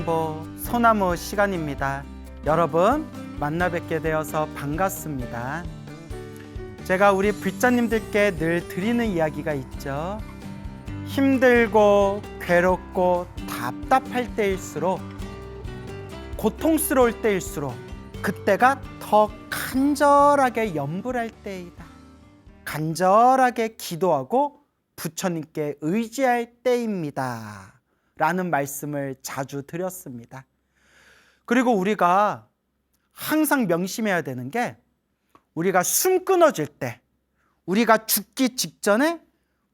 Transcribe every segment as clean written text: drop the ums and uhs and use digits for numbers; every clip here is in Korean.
연보 소나무 시간입니다. 여러분 만나 뵙게 되어서 반갑습니다. 제가 우리 불자님들께 늘 드리는 이야기가 있죠. 힘들고 괴롭고 답답할 때일수록, 고통스러울 때일수록 그때가 더 간절하게 염불할 때이다. 간절하게 기도하고 부처님께 의지할 때입니다. 라는 말씀을 자주 드렸습니다. 그리고 우리가 항상 명심해야 되는 게, 우리가 숨 끊어질 때, 우리가 죽기 직전에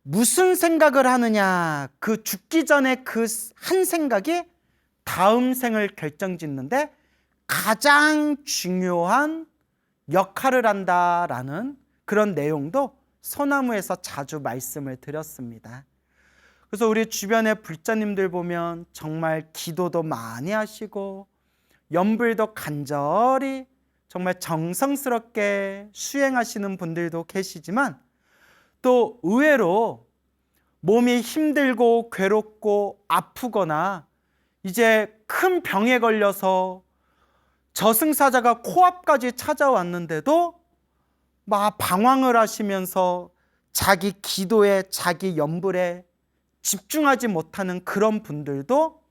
무슨 생각을 하느냐, 그 죽기 전에 그 한 생각이 다음 생을 결정짓는데 가장 중요한 역할을 한다라는 그런 내용도 소나무에서 자주 말씀을 드렸습니다. 그래서 우리 주변의 불자님들 보면 정말 기도도 많이 하시고 염불도 간절히 정말 정성스럽게 수행하시는 분들도 계시지만, 또 의외로 몸이 힘들고 괴롭고 아프거나 이제 큰 병에 걸려서 저승사자가 코앞까지 찾아왔는데도 막 방황을 하시면서 자기 기도에, 자기 염불에 집중하지 못하는 그런 분들도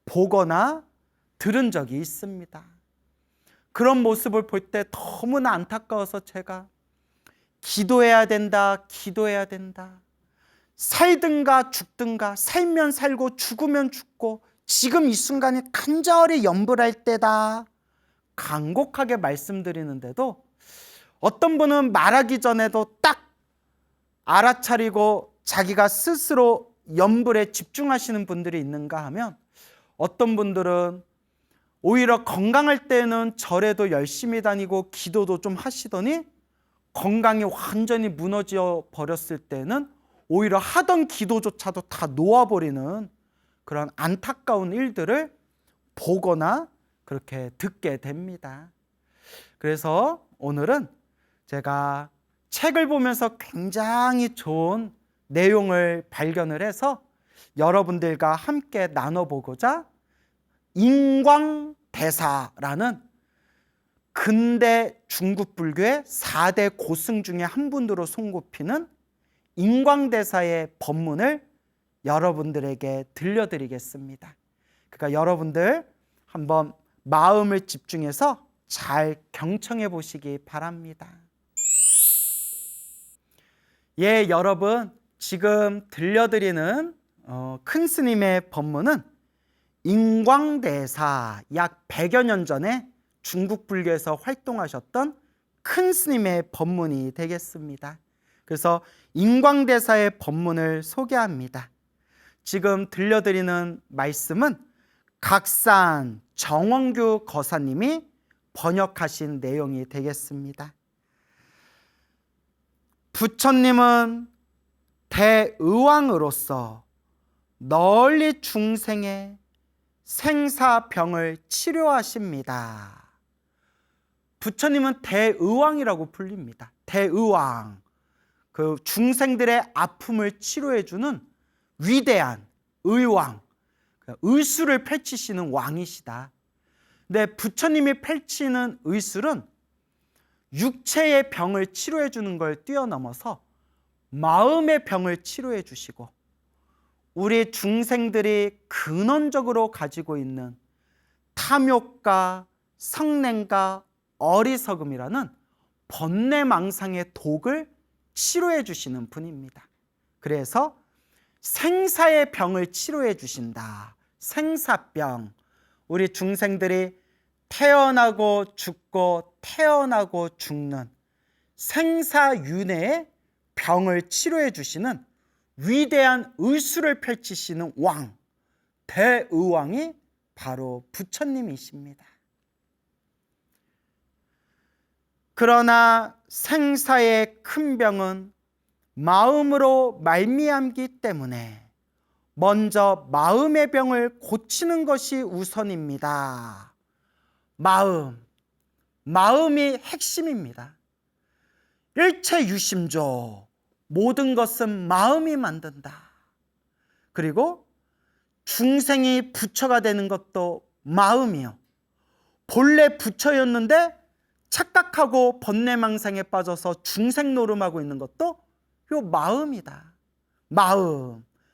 보거나 들은 적이 있습니다. 그런 모습을 볼 때 너무나 안타까워서 제가 기도해야 된다, 기도해야 된다. 살든가 죽든가, 살면 살고 죽으면 죽고 지금 이 순간이 간절히 염불할 때다. 간곡하게 말씀드리는데도 어떤 분은 말하기 전에도 딱 알아차리고 자기가 스스로 염불에 집중하시는 분들이 있는가 하면, 어떤 분들은 오히려 건강할 때는 절에도 열심히 다니고 기도도 좀 하시더니 건강이 완전히 무너져 버렸을 때는 오히려 하던 기도조차도 다 놓아버리는 그런 안타까운 일들을 보거나 그렇게 듣게 됩니다. 그래서 오늘은 제가 책을 보면서 굉장히 좋은 내용을 발견을 해서 여러분들과 함께 나눠보고자, 인광대사라는 근대 중국 불교의 4대 고승 중에 한 분으로 손꼽히는 인광대사의 법문을 여러분들에게 들려드리겠습니다. 그러니까 여러분들 한번 마음을 집중해서 잘 경청해 보시기 바랍니다. 예, 여러분, 지금 들려드리는 큰 스님의 법문은 인광대사, 약 100여 년 전에 중국 불교에서 활동하셨던 큰 스님의 법문이 되겠습니다. 그래서 인광대사의 법문을 소개합니다. 지금 들려드리는 말씀은 각산 정원규 거사님이 번역하신 내용이 되겠습니다. 부처님은 대의왕으로서 널리 중생의 생사병을 치료하십니다. 부처님은 대의왕이라고 불립니다. 대의왕, 그 중생들의 아픔을 치료해주는 위대한 의왕, 의술을 펼치시는 왕이시다. 근데 부처님이 펼치는 의술은 육체의 병을 치료해 주는 걸 뛰어넘어서 마음의 병을 치료해 주시고, 우리 중생들이 근원적으로 가지고 있는 탐욕과 성냉과 어리석음이라는 번뇌망상의 독을 치료해 주시는 분입니다. 그래서 생사의 병을 치료해 주신다. 생사병, 우리 중생들이 태어나고 죽고 태어나고 죽는 생사윤회의 병을 치료해 주시는 위대한 의술을 펼치시는 왕, 대의왕이 바로 부처님이십니다. 그러나 생사의 큰 병은 마음으로 말미암기 때문에 먼저 마음의 병을 고치는 것이 우선입니다. 마음이 핵심입니다. 일체유심조, 모든 것은 마음이 만든다. 그리고 중생이 부처가 되는 것도 마음이요. 본래 부처였는데 착각하고 번뇌망상에 빠져서 중생 노름하고 있는 것도 요 마음이다.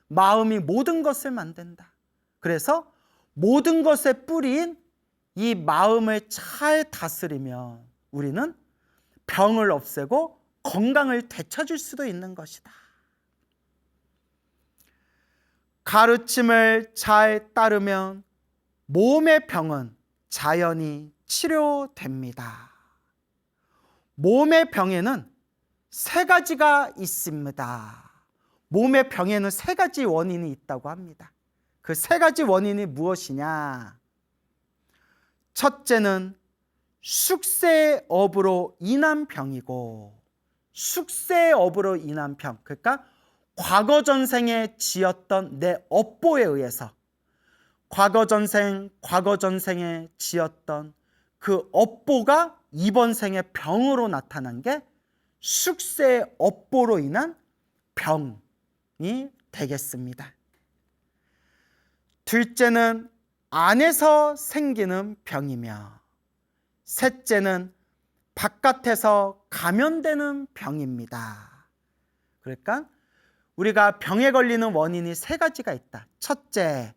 마음이 모든 것을 만든다. 그래서 모든 것의 뿌리인 이 마음을 잘 다스리면 우리는 병을 없애고 건강을 되찾을 수도 있는 것이다. 가르침을 잘 따르면 몸의 병은 자연히 치료됩니다. 몸의 병에는 세 가지가 있습니다. 몸의 병에는 세 가지 원인이 있다고 합니다. 그 세 가지 원인이 무엇이냐? 첫째는 숙세의 업으로 인한 병이고, 숙세의 업으로 인한 병, 그러니까 과거 전생에 지었던 내 업보에 의해서 과거 전생에 지었던 그 업보가 이번 생의 병으로 나타난 게 숙세의 업보로 인한 병이 되겠습니다. 둘째는 안에서 생기는 병이며, 셋째는 바깥에서 감염되는 병입니다. 그러니까 우리가 병에 걸리는 원인이 세 가지가 있다. 첫째,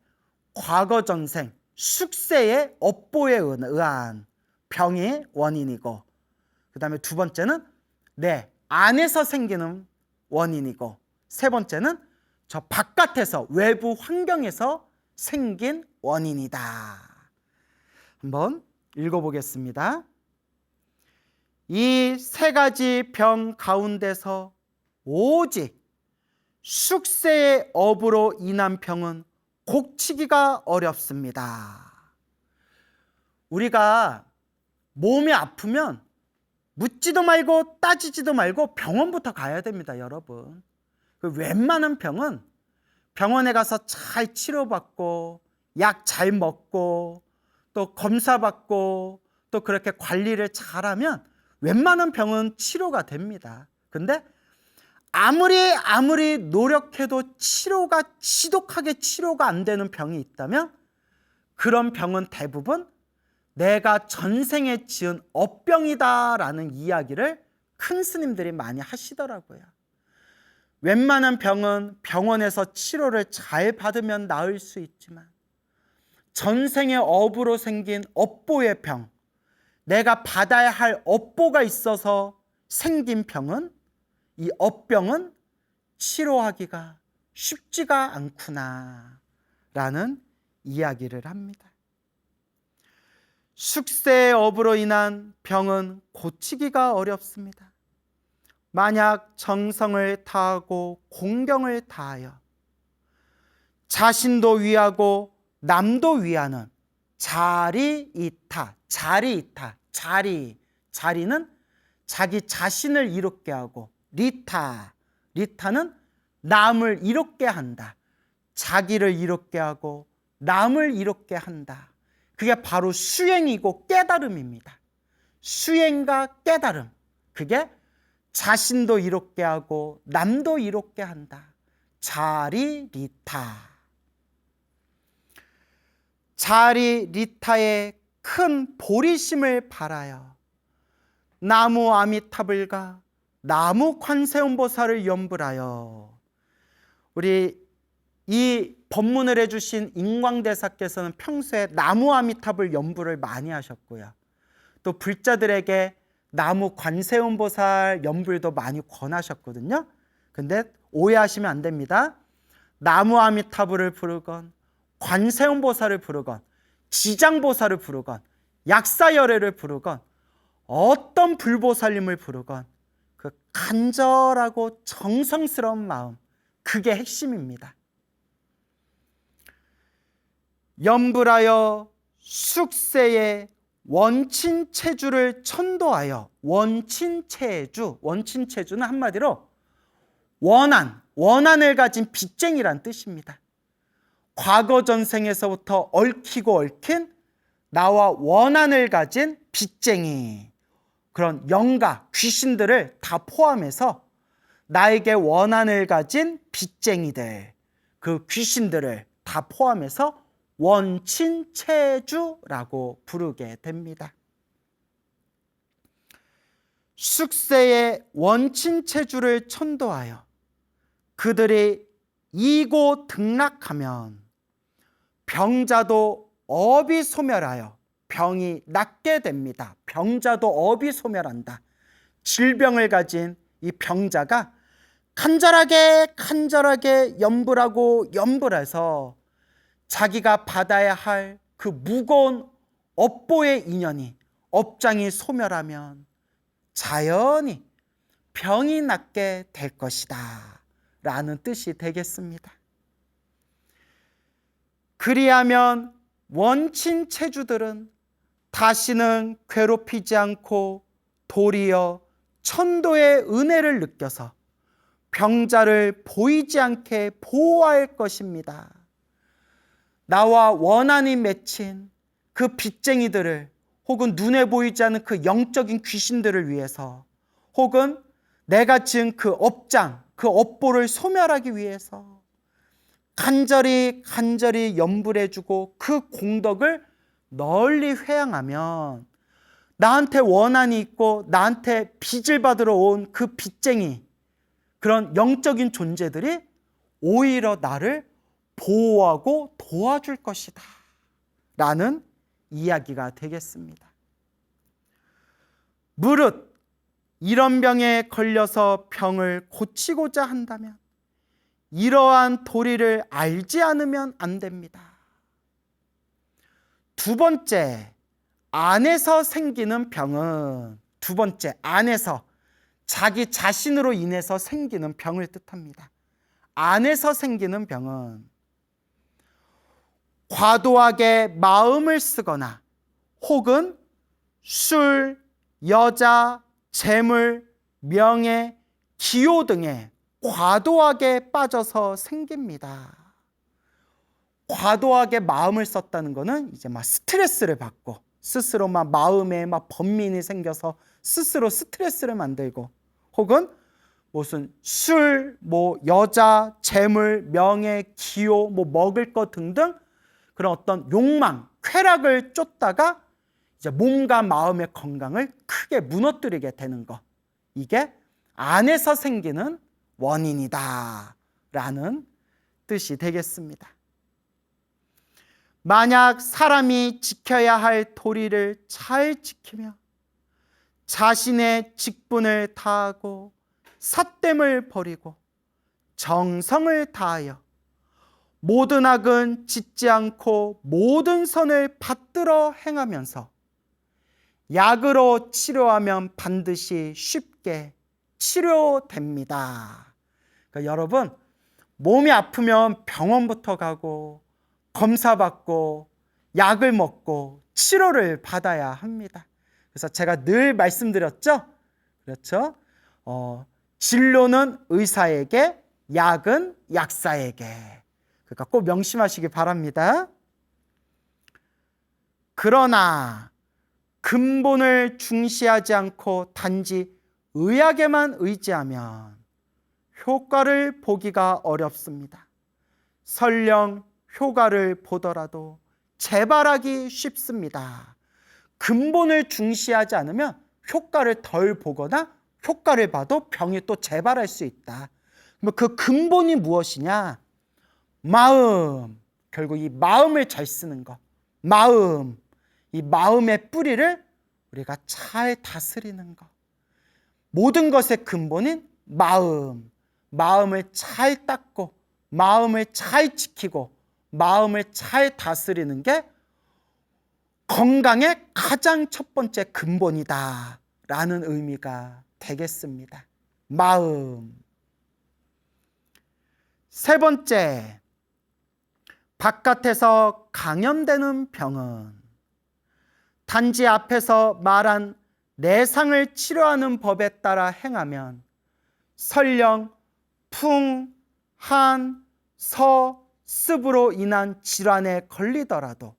과거 전생 숙세의 업보에 의한 병이 원인이고, 그 다음에 두 번째는 내 안에서 생기는 원인이고, 세 번째는 저 바깥에서 외부 환경에서 생긴 원인이다. 한번 읽어보겠습니다. 이 세 가지 병 가운데서 오직 숙세의 업으로 인한 병은 고치기가 어렵습니다. 우리가 몸이 아프면 묻지도 말고 따지지도 말고 병원부터 가야 됩니다, 여러분. 웬만한 병은 병원에 가서 잘 치료받고 약 잘 먹고 또 검사받고 또 그렇게 관리를 잘하면 웬만한 병은 치료가 됩니다. 근데 아무리 노력해도 지독하게 치료가 안 되는 병이 있다면 그런 병은 대부분 내가 전생에 지은 업병이다라는 이야기를 큰 스님들이 많이 하시더라고요. 웬만한 병은 병원에서 치료를 잘 받으면 나을 수 있지만 전생의 업으로 생긴 업보의 병, 내가 받아야 할 업보가 있어서 생긴 병은, 이 업병은 치료하기가 쉽지가 않구나 라는 이야기를 합니다. 숙세의 업으로 인한 병은 고치기가 어렵습니다. 만약 정성을 다하고 공경을 다하여 자신도 위하고 남도 위하는 자리이타, 자리는 자기 자신을 이롭게 하고, 리타는 남을 이롭게 한다. 자기를 이롭게 하고 남을 이롭게 한다. 그게 바로 수행이고 깨달음입니다. 수행과 깨달음, 그게 자신도 이롭게 하고 남도 이롭게 한다. 자리리타. 자리리타의 큰 보리심을 바라여 나무 아미타불과 나무 관세음보살을 염불하여, 우리 이 법문을 해주신 인광대사께서는 평소에 나무 아미타불 염불을 많이 하셨고요. 또 불자들에게 나무 관세음보살 염불도 많이 권하셨거든요. 근데 오해하시면 안 됩니다. 나무 아미타불을 부르건 관세음보살을 부르건 지장보살을 부르건 약사열애를 부르건 어떤 불보살님을 부르건 그 간절하고 정성스러운 마음, 그게 핵심입니다. 염불하여 숙세의 원친체주를 천도하여, 원친체주는 한마디로 원한을 가진 빚쟁이란 뜻입니다. 과거 전생에서부터 얽힌 나와 원한을 가진 빚쟁이, 그런 영가, 귀신들을 다 포함해서 나에게 원한을 가진 빚쟁이들, 그 귀신들을 다 포함해서 원친체주라고 부르게 됩니다. 숙세의 원친체주를 천도하여 그들이 이고 등락하면 병자도 업이 소멸하여 병이 낫게 됩니다. 병자도 업이 소멸한다. 질병을 가진 이 병자가 간절하게 염불해서 자기가 받아야 할 그 무거운 업보의 인연이, 업장이 소멸하면 자연히 병이 낫게 될 것이다 라는 뜻이 되겠습니다. 그리하면 원친체주들은 다시는 괴롭히지 않고 도리어 천도의 은혜를 느껴서 병자를 보이지 않게 보호할 것입니다. 나와 원한이 맺힌 그 빚쟁이들을, 혹은 눈에 보이지 않는 그 영적인 귀신들을 위해서, 혹은 내가 지은 그 업장, 그 업보를 소멸하기 위해서 간절히 염불해주고 그 공덕을 널리 회양하면 나한테 원한이 있고 나한테 빚을 받으러 온 그 빚쟁이, 그런 영적인 존재들이 오히려 나를 보호하고 도와줄 것이다 라는 이야기가 되겠습니다. 무릇 이런 병에 걸려서 병을 고치고자 한다면 이러한 도리를 알지 않으면 안 됩니다. 두 번째, 안에서 생기는 병은, 두 번째, 안에서, 자기 자신으로 인해서 생기는 병을 뜻합니다. 안에서 생기는 병은 과도하게 마음을 쓰거나 혹은 술, 여자, 재물, 명예, 기호 등에 과도하게 빠져서 생깁니다. 과도하게 마음을 썼다는 것은 이제 막 스트레스를 받고 스스로 막 마음에 막 번민이 생겨서 스스로 스트레스를 만들고, 혹은 무슨 술, 뭐 여자, 재물, 명예, 기호, 뭐 먹을 것 등등 그런 어떤 욕망, 쾌락을 쫓다가 이제 몸과 마음의 건강을 크게 무너뜨리게 되는 것, 이게 안에서 생기는 원인이다 라는 뜻이 되겠습니다. 만약 사람이 지켜야 할 도리를 잘 지키며 자신의 직분을 다하고 삿됨을 버리고 정성을 다하여 모든 악은 짓지 않고 모든 선을 받들어 행하면서 약으로 치료하면 반드시 쉽게 치료됩니다. 그러니까 여러분, 몸이 아프면 병원부터 가고 검사받고 약을 먹고 치료를 받아야 합니다. 그래서 제가 늘 말씀드렸죠. 그렇죠? 진료는 의사에게, 약은 약사에게. 그러니까 꼭 명심하시기 바랍니다. 그러나 근본을 중시하지 않고 단지 의학에만 의지하면 효과를 보기가 어렵습니다. 설령 효과를 보더라도 재발하기 쉽습니다. 근본을 중시하지 않으면 효과를 덜 보거나 효과를 봐도 병이 또 재발할 수 있다. 그 근본이 무엇이냐? 마음. 결국 이 마음을 잘 쓰는 것. 마음. 이 마음의 뿌리를 우리가 잘 다스리는 것. 모든 것의 근본인 마음. 마음을 잘 닦고 마음을 잘 지키고 마음을 잘 다스리는 게 건강의 가장 첫 번째 근본이다 라는 의미가 되겠습니다. 마음. 세 번째, 바깥에서 감염되는 병은 단지 앞에서 말한 내상을 치료하는 법에 따라 행하면 설령 풍, 한, 서, 습으로 인한 질환에 걸리더라도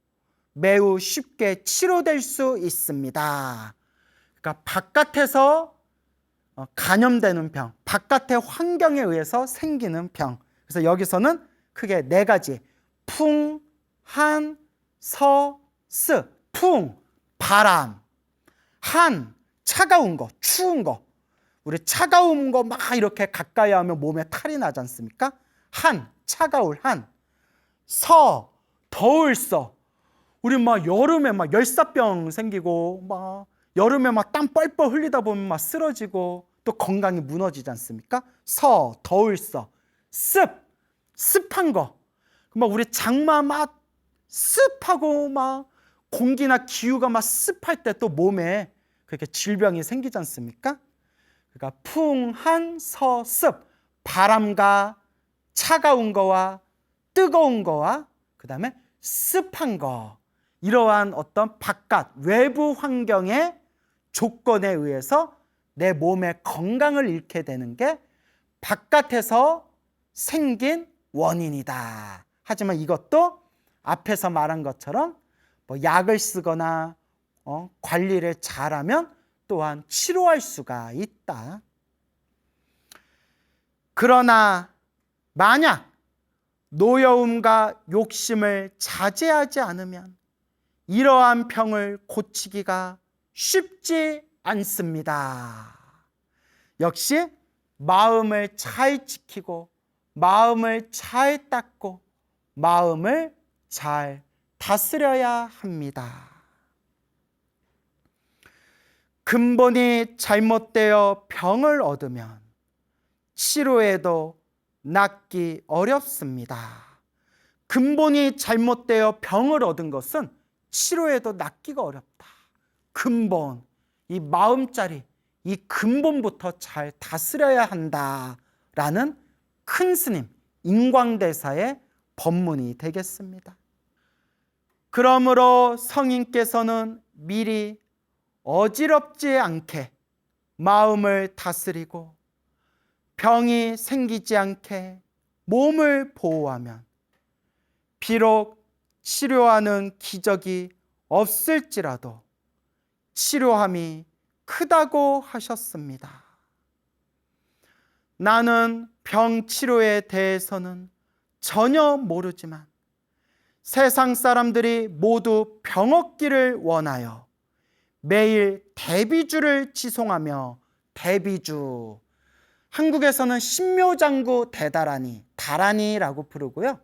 매우 쉽게 치료될 수 있습니다. 그러니까 바깥에서 감염되는 병, 바깥의 환경에 의해서 생기는 병. 그래서 여기서는 크게 네 가지, 풍, 한, 서, 스. 풍, 바람. 한, 차가운 거, 추운 거. 우리 차가운 거 막 이렇게 가까이 하면 몸에 탈이 나지 않습니까? 한, 차가울 한. 서, 더울 서. 우리 막 여름에 막 열사병 생기고 막 여름에 막 땀 뻘뻘 흘리다 보면 막 쓰러지고 또 건강이 무너지지 않습니까? 서, 더울 서. 습, 습한 거. 막 우리 장마 막 습하고 막 공기나 기후가 막 습할 때 또 몸에 그렇게 질병이 생기지 않습니까? 그러니까 풍, 한, 서, 습. 바람과 차가운 거와 뜨거운 거와 그 다음에 습한 거. 이러한 어떤 바깥 외부 환경의 조건에 의해서 내 몸의 건강을 잃게 되는 게 바깥에서 생긴 원인이다. 하지만 이것도 앞에서 말한 것처럼 뭐 약을 쓰거나 관리를 잘하면 또한 치료할 수가 있다. 그러나 만약 노여움과 욕심을 자제하지 않으면 이러한 병을 고치기가 쉽지 않습니다. 역시 마음을 잘 지키고 마음을 잘 닦고 마음을 잘 다스려야 합니다. 근본이 잘못되어 병을 얻으면 치료에도 낫기 어렵습니다. 근본이 잘못되어 병을 얻은 것은 치료에도 낫기가 어렵다. 근본, 이 마음자리, 이 근본부터 잘 다스려야 한다라는 큰 스님 인광대사의 법문이 되겠습니다. 그러므로 성인께서는 미리 어지럽지 않게 마음을 다스리고 병이 생기지 않게 몸을 보호하면 비록 치료하는 기적이 없을지라도 치료함이 크다고 하셨습니다. 나는 병 치료에 대해서는 전혀 모르지만 세상 사람들이 모두 병 얻기를 원하여 매일 대비주를 지송하며 대비주, 한국에서는 신묘장구 대다라니, 다라니라고 부르고요.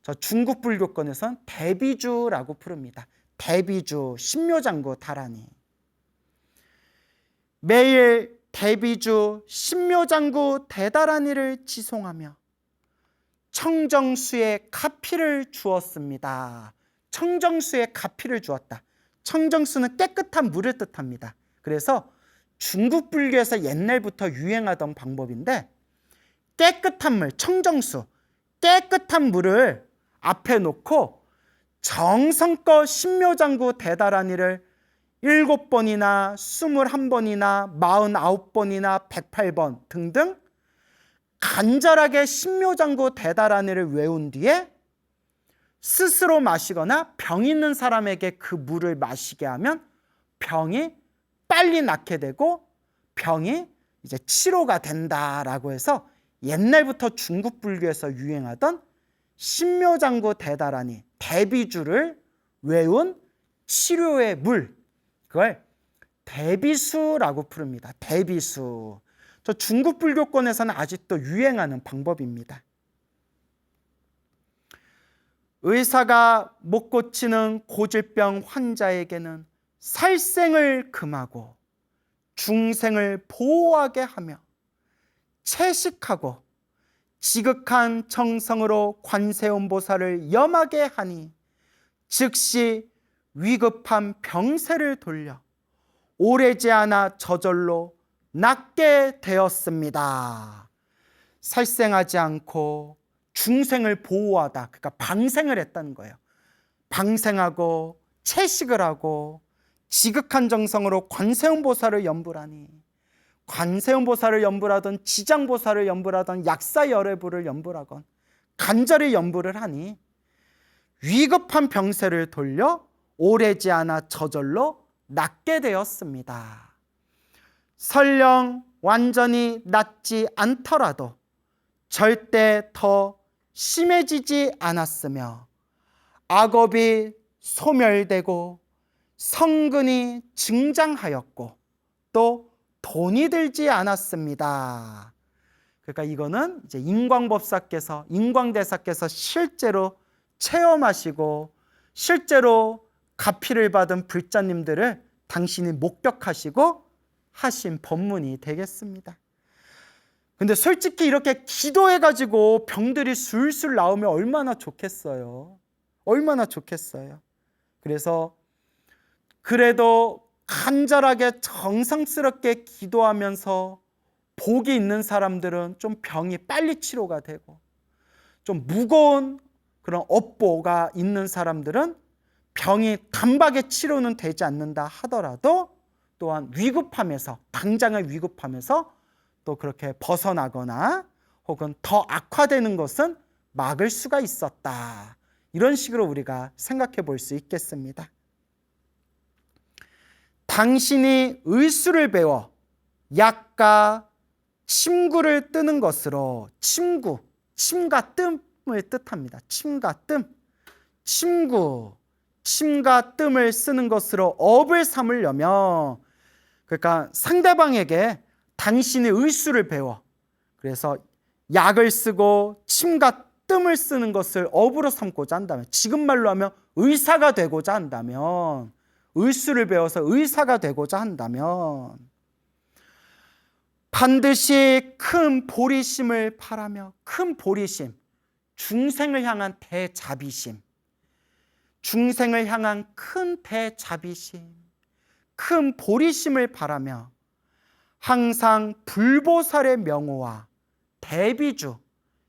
저 중국 불교권에서는 대비주라고 부릅니다. 대비주, 신묘장구, 다라니. 매일 대비주, 신묘장구, 대다라니를 지송하며 청정수에 가피를 주었습니다. 청정수에 가피를 주었다. 청정수는 깨끗한 물을 뜻합니다. 그래서 중국 불교에서 옛날부터 유행하던 방법인데 깨끗한 물, 청정수, 깨끗한 물을 앞에 놓고 정성껏 신묘장구 대다라니를 7번이나 21번이나 49번이나 108번 등등 간절하게 신묘장구 대다라니를 외운 뒤에 스스로 마시거나 병 있는 사람에게 그 물을 마시게 하면 병이 빨리 낫게 되고 병이 이제 치료가 된다라고 해서 옛날부터 중국 불교에서 유행하던 신묘장구 대다라니, 대비주를 외운 치료의 물, 그걸 대비수라고 부릅니다. 대비수. 저 중국 불교권에서는 아직도 유행하는 방법입니다. 의사가 못 고치는 고질병 환자에게는 살생을 금하고 중생을 보호하게 하며 채식하고 지극한 정성으로 관세음보살을 염하게 하니 즉시 위급한 병세를 돌려 오래지 않아 저절로 낫게 되었습니다. 살생하지 않고 중생을 보호하다, 그러니까 방생을 했다는 거예요. 방생하고 채식을 하고 지극한 정성으로 관세음보살을 염불하니, 관세음보살을 염불하던 지장보살을 염불하던 약사열애부를 염불하건 간절히 염불을 하니 위급한 병세를 돌려 오래지 않아 저절로 낫게 되었습니다. 설령 완전히 낫지 않더라도 절대 더 심해지지 않았으며 악업이 소멸되고 성근이 증장하였고 또 돈이 들지 않았습니다. 그러니까 이거는 이제 인광대사께서 실제로 체험하시고 실제로 가피를 받은 불자님들을 당신이 목격하시고 하신 법문이 되겠습니다. 근데 솔직히 이렇게 기도해가지고 병들이 술술 나오면 얼마나 좋겠어요. 얼마나 좋겠어요. 그래서 그래도 간절하게 정성스럽게 기도하면서 복이 있는 사람들은 좀 병이 빨리 치료가 되고, 좀 무거운 그런 업보가 있는 사람들은 병이 단박에 치료는 되지 않는다 하더라도 또한 위급함에서, 당장의 위급함에서 또 그렇게 벗어나거나 혹은 더 악화되는 것은 막을 수가 있었다. 이런 식으로 우리가 생각해 볼 수 있겠습니다. 당신이 의수를 배워 약과 침구를 뜨는 것으로, 침구, 침과 뜸을 뜻합니다. 침과 뜸, 침과 뜸을 쓰는 것으로 업을 삼으려면, 그러니까 상대방에게 당신이 의수를 배워, 그래서 약을 쓰고 침과 뜸을 쓰는 것을 업으로 삼고자 한다면, 지금 말로 하면 의사가 되고자 한다면, 의수를 배워서 의사가 되고자 한다면 반드시 큰 보리심을 바라며, 큰 보리심, 중생을 향한 대자비심, 중생을 향한 큰 대자비심, 큰 보리심을 바라며 항상 불보살의 명호와 대비주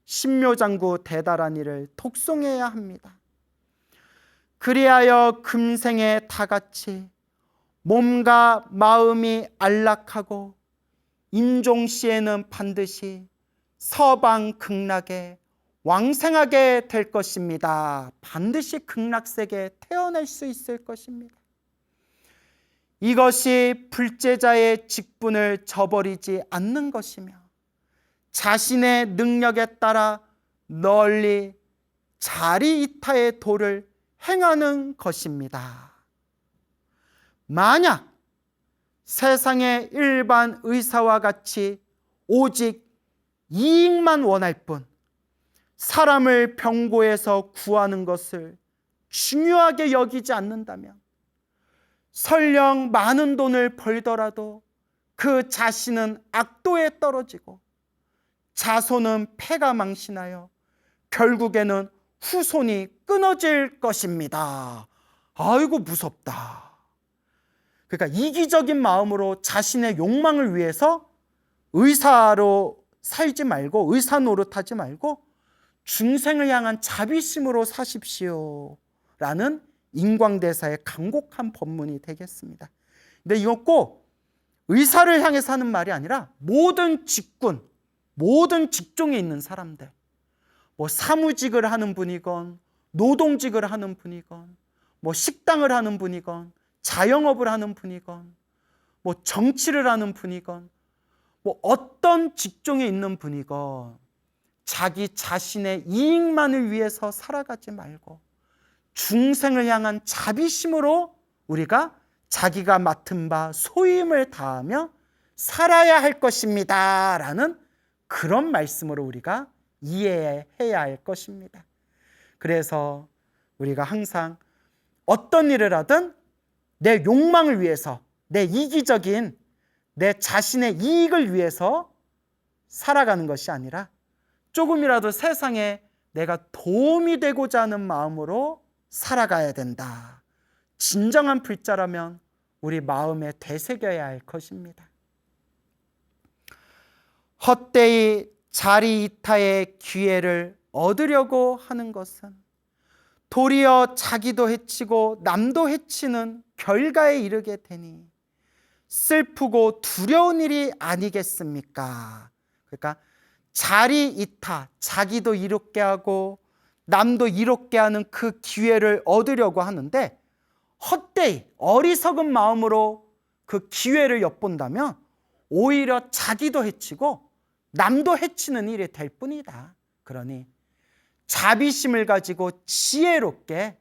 신묘장구 대다란 이를 독송해야 합니다. 그리하여 금생에 다같이 몸과 마음이 안락하고 임종시에는 반드시 서방극락에 왕생하게 될 것입니다. 반드시 극락세계에 태어날 수 있을 것입니다. 이것이 불제자의 직분을 저버리지 않는 것이며 자신의 능력에 따라 널리 자리이타의 도를 행하는 것입니다. 만약 세상의 일반 의사와 같이 오직 이익만 원할 뿐 사람을 병고에서 구하는 것을 중요하게 여기지 않는다면 설령 많은 돈을 벌더라도 그 자신은 악도에 떨어지고 자손은 패가 망신하여 결국에는 후손이 끊어질 것입니다. 아이고 무섭다. 그러니까 이기적인 마음으로 자신의 욕망을 위해서 의사로 살지 말고, 의사 노릇하지 말고 중생을 향한 자비심으로 사십시오 라는 인광대사의 간곡한 법문이 되겠습니다. 근데 이거 꼭 의사를 향해서 하는 말이 아니라 모든 직군, 모든 직종에 있는 사람들, 뭐 사무직을 하는 분이건 노동직을 하는 분이건 뭐 식당을 하는 분이건 자영업을 하는 분이건 뭐 정치를 하는 분이건 뭐 어떤 직종에 있는 분이건 자기 자신의 이익만을 위해서 살아가지 말고 중생을 향한 자비심으로 우리가 자기가 맡은 바 소임을 다하며 살아야 할 것입니다 라는 그런 말씀으로 우리가 이해해야 할 것입니다. 그래서 우리가 항상 어떤 일을 하든 내 욕망을 위해서, 내 이기적인 내 자신의 이익을 위해서 살아가는 것이 아니라 조금이라도 세상에 내가 도움이 되고자 하는 마음으로 살아가야 된다. 진정한 불자라면 우리 마음에 되새겨야 할 것입니다. 헛되이 자리이타의 기회를 얻으려고 하는 것은 도리어 자기도 해치고 남도 해치는 결과에 이르게 되니 슬프고 두려운 일이 아니겠습니까? 그러니까 자리이타, 자기도 이롭게 하고 남도 이롭게 하는 그 기회를 얻으려고 하는데 헛되이 어리석은 마음으로 그 기회를 엿본다면 오히려 자기도 해치고 남도 해치는 일이 될 뿐이다. 그러니 자비심을 가지고 지혜롭게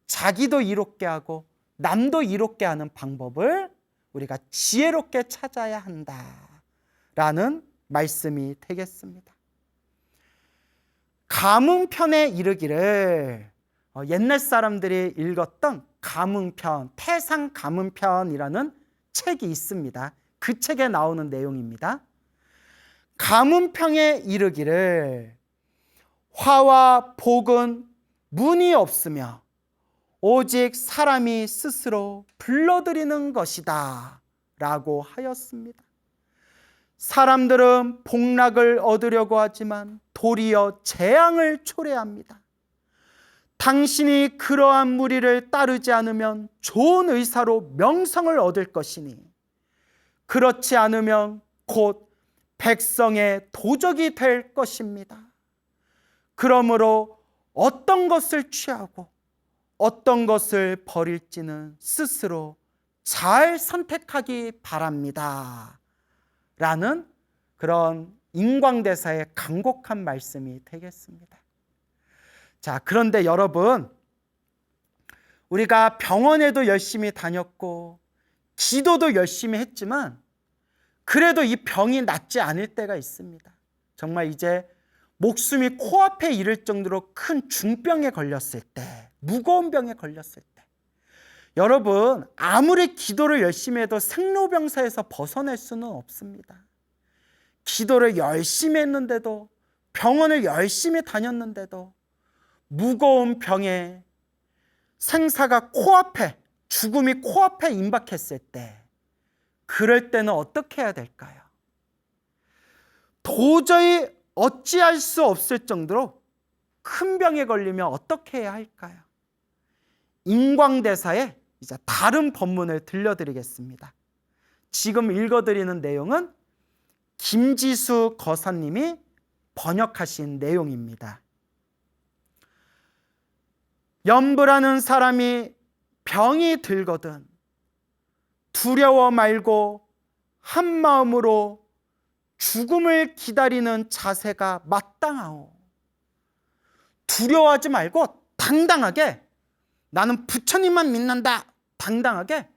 자기도 이롭게 하고 남도 이롭게 하는 방법을 우리가 지혜롭게 찾아야 한다라는 말씀이 되겠습니다. 가문편에 이르기를 옛날 사람들이 읽었던 가문편, 태상 가문편이라는 책이 있습니다. 그 책에 나오는 내용입니다. 가문편에 이르기를 화와 복은 문이 없으며 오직 사람이 스스로 불러들이는 것이다 라고 하였습니다. 사람들은 복락을 얻으려고 하지만 도리어 재앙을 초래합니다. 당신이 그러한 무리를 따르지 않으면 좋은 의사로 명성을 얻을 것이니 그렇지 않으면 곧 백성의 도적이 될 것입니다. 그러므로 어떤 것을 취하고 어떤 것을 버릴지는 스스로 잘 선택하기 바랍니다 라는 그런 인광대사의 간곡한 말씀이 되겠습니다. 자, 그런데 여러분, 우리가 병원에도 열심히 다녔고 기도도 열심히 했지만 그래도 이 병이 낫지 않을 때가 있습니다. 정말 이제 목숨이 코앞에 이를 정도로 큰 중병에 걸렸을 때, 무거운 병에 걸렸을 때, 여러분, 아무리 기도를 열심히 해도 생로병사에서 벗어날 수는 없습니다. 기도를 열심히 했는데도, 병원을 열심히 다녔는데도 무거운 병에 생사가 코앞에, 죽음이 코앞에 임박했을 때, 그럴 때는 어떻게 해야 될까요? 도저히 어찌할 수 없을 정도로 큰 병에 걸리면 어떻게 해야 할까요? 인광대사의 이제 다른 본문을 들려드리겠습니다. 지금 읽어드리는 내용은 김지수 거사님이 번역하신 내용입니다. 염불하는 사람이 병이 들거든 두려워 말고 한 마음으로 죽음을 기다리는 자세가 마땅하오. 두려워하지 말고 당당하게, 나는 부처님만 믿는다, 당당하게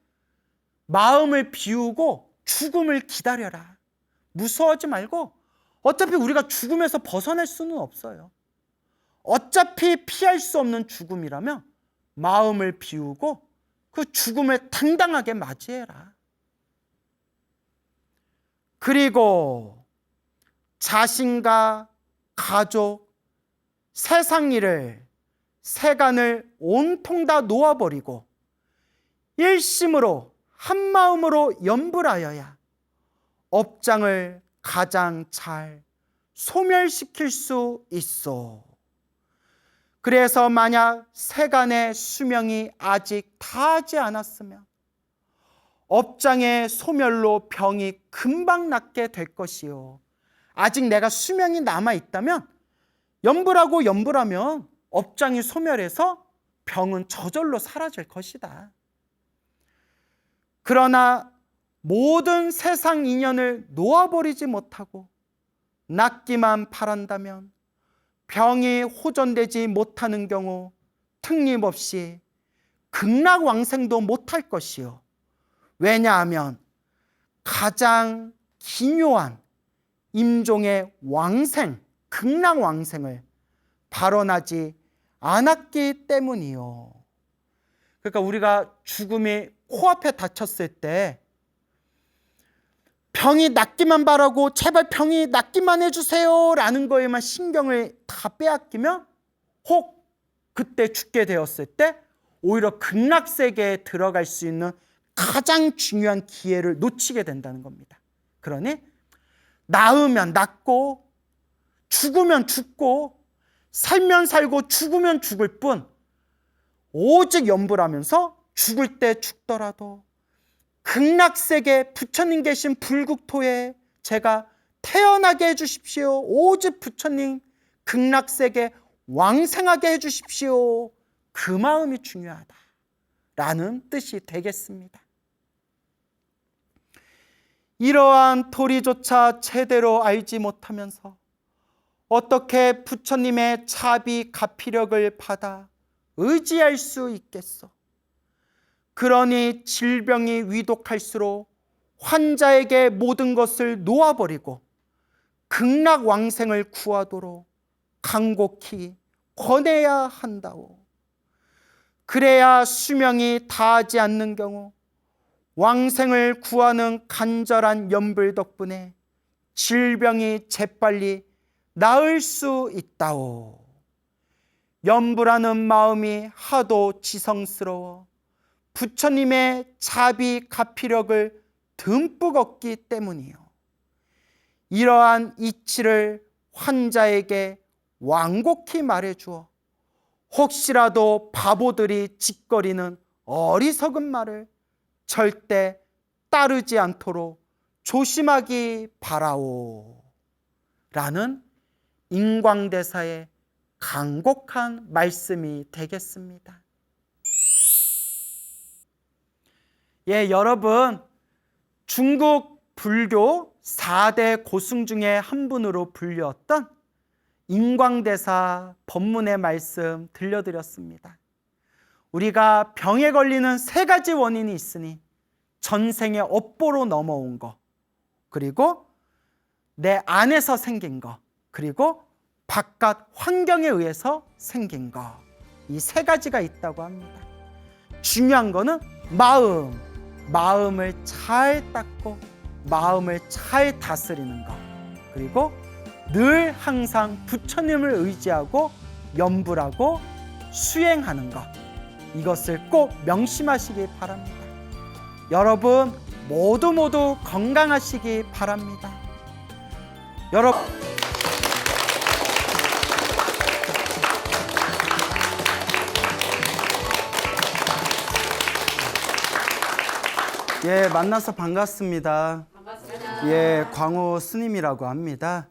마음을 비우고 죽음을 기다려라. 무서워하지 말고, 어차피 우리가 죽음에서 벗어날 수는 없어요. 어차피 피할 수 없는 죽음이라면 마음을 비우고 그 죽음을 당당하게 맞이해라. 그리고 자신과 가족, 세상 일을, 세간을 온통 다 놓아버리고 일심으로 한마음으로 염불하여야 업장을 가장 잘 소멸시킬 수 있어. 그래서 만약 세간의 수명이 아직 다하지 않았으면 업장의 소멸로 병이 금방 낫게 될 것이요. 아직 내가 수명이 남아있다면 염불하면 업장이 소멸해서 병은 저절로 사라질 것이다. 그러나 모든 세상 인연을 놓아버리지 못하고 낫기만 바란다면 병이 호전되지 못하는 경우 특림없이 극락왕생도 못할 것이요. 왜냐하면 가장 기묘한 임종의 왕생, 극락왕생을 발언하지 않았기 때문이요. 그러니까 우리가 죽음이 코앞에 닥쳤을 때 병이 낫기만 바라고 제발 병이 낫기만 해주세요 라는 거에만 신경을 다 빼앗기면 혹 그때 죽게 되었을 때 오히려 극락세계에 들어갈 수 있는 가장 중요한 기회를 놓치게 된다는 겁니다. 그러니 나으면 낫고 죽으면 죽고 살면 살고 죽으면 죽을 뿐 오직 염불하면서 죽을 때 죽더라도 극락세계 부처님 계신 불국토에 제가 태어나게 해주십시오. 오직 부처님 극락세계 왕생하게 해주십시오. 그 마음이 중요하다라는 뜻이 되겠습니다. 이러한 도리조차 제대로 알지 못하면서 어떻게 부처님의 자비 가피력을 받아 의지할 수 있겠소? 그러니 질병이 위독할수록 환자에게 모든 것을 놓아버리고 극락왕생을 구하도록 간곡히 권해야 한다오. 그래야 수명이 다하지 않는 경우 왕생을 구하는 간절한 염불 덕분에 질병이 재빨리 나을 수 있다오. 염불하는 마음이 하도 지성스러워 부처님의 자비 가피력을 듬뿍 얻기 때문이요. 이러한 이치를 환자에게 완곡히 말해주어 혹시라도 바보들이 짓거리는 어리석은 말을 절대 따르지 않도록 조심하기 바라오. 라는 인광대사의 간곡한 말씀이 되겠습니다. 예, 여러분, 중국 불교 4대 고승 중에 한 분으로 불렸던 인광대사 법문의 말씀 들려드렸습니다. 우리가 병에 걸리는 3가지 원인이 있으니 전생의 업보로 넘어온 거, 그리고 내 안에서 생긴 거, 그리고 바깥 환경에 의해서 생긴 거, 이 3가지가 있다고 합니다. 중요한 거는 마음을 잘 닦고 마음을 잘 다스리는 것, 그리고 늘 항상 부처님을 의지하고 염불하고 수행하는 것, 이것을 꼭 명심하시기 바랍니다. 여러분 모두 건강하시기 바랍니다. 여러분, 예, 만나서 반갑습니다. 예, 광호 스님이라고 합니다.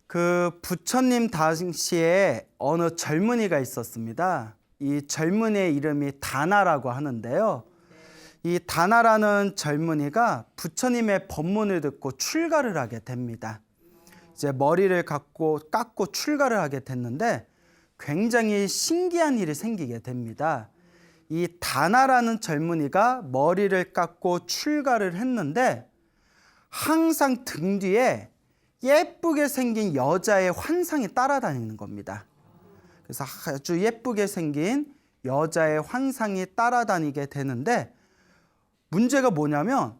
그 부처님 당시에 어느 젊은이가 있었습니다. 이 젊은이의 이름이 다나라고 하는데요. 이 다나라는 젊은이가 부처님의 법문을 듣고 출가를 하게 됩니다. 이제 머리를 깎고 출가를 하게 됐는데 굉장히 신기한 일이 생기게 됩니다. 이 다나라는 젊은이가 머리를 깎고 출가를 했는데 항상 등 뒤에 예쁘게 생긴 여자의 환상이 따라다니는 겁니다. 그래서 아주 예쁘게 생긴 여자의 환상이 따라다니게 되는데 문제가 뭐냐면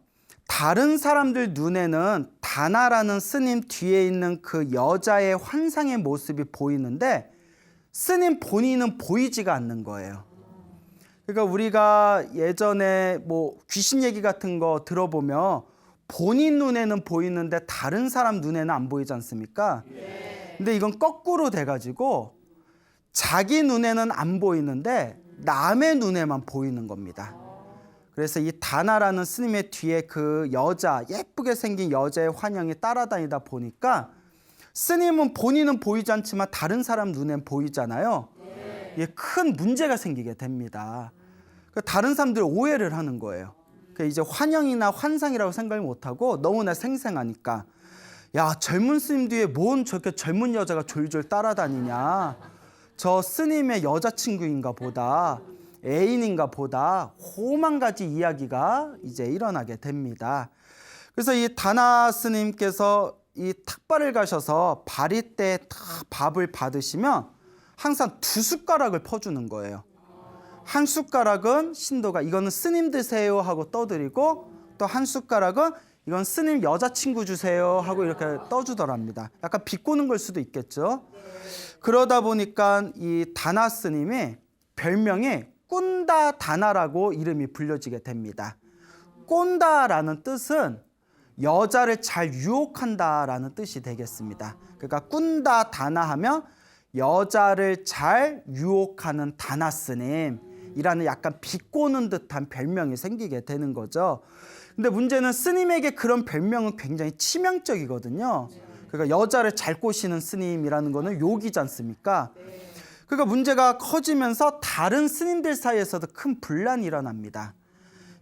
다른 사람들 눈에는 다나라는 스님 뒤에 있는 그 여자의 환상의 모습이 보이는데 스님 본인은 보이지가 않는 거예요. 그러니까 우리가 예전에 뭐 귀신 얘기 같은 거 들어보면 본인 눈에는 보이는데 다른 사람 눈에는 안 보이지 않습니까? 근데 이건 거꾸로 돼가지고 자기 눈에는 안 보이는데 남의 눈에만 보이는 겁니다. 그래서 이 다나라는 스님의 뒤에 그 여자, 예쁘게 생긴 여자의 환영이 따라다니다 보니까 스님은 본인은 보이지 않지만 다른 사람 눈엔 보이잖아요. 이게 큰 문제가 생기게 됩니다. 다른 사람들이 오해를 하는 거예요. 이제 환영이나 환상이라고 생각을 못하고 너무나 생생하니까 야, 젊은 스님 뒤에 뭔 저렇게 젊은 여자가 졸졸 따라다니냐, 저 스님의 여자친구인가 보다, 애인인가 보다, 오만 가지 이야기가 이제 일어나게 됩니다. 그래서 이 다나 스님께서 이 탁발을 가셔서 바리 때 밥을 받으시면 항상 2숟가락을 퍼주는 거예요. 한 숟가락은 신도가 이거는 스님 드세요 하고 떠드리고, 또 한 숟가락은 이건 스님 여자친구 주세요 하고 이렇게 떠주더랍니다. 약간 비꼬는 걸 수도 있겠죠. 그러다 보니까 이 다나 스님이 별명이 꾼다 다나라고 이름이 불려지게 됩니다. 꼰다라는 뜻은 여자를 잘 유혹한다라는 뜻이 되겠습니다. 그러니까 꾼다 다나 하면 여자를 잘 유혹하는 다나 스님이라는 약간 비꼬는 듯한 별명이 생기게 되는 거죠. 근데 문제는 스님에게 그런 별명은 굉장히 치명적이거든요. 그러니까 여자를 잘 꼬시는 스님이라는 거는 욕이지 않습니까? 그러니까 문제가 커지면서 다른 스님들 사이에서도 큰 분란이 일어납니다.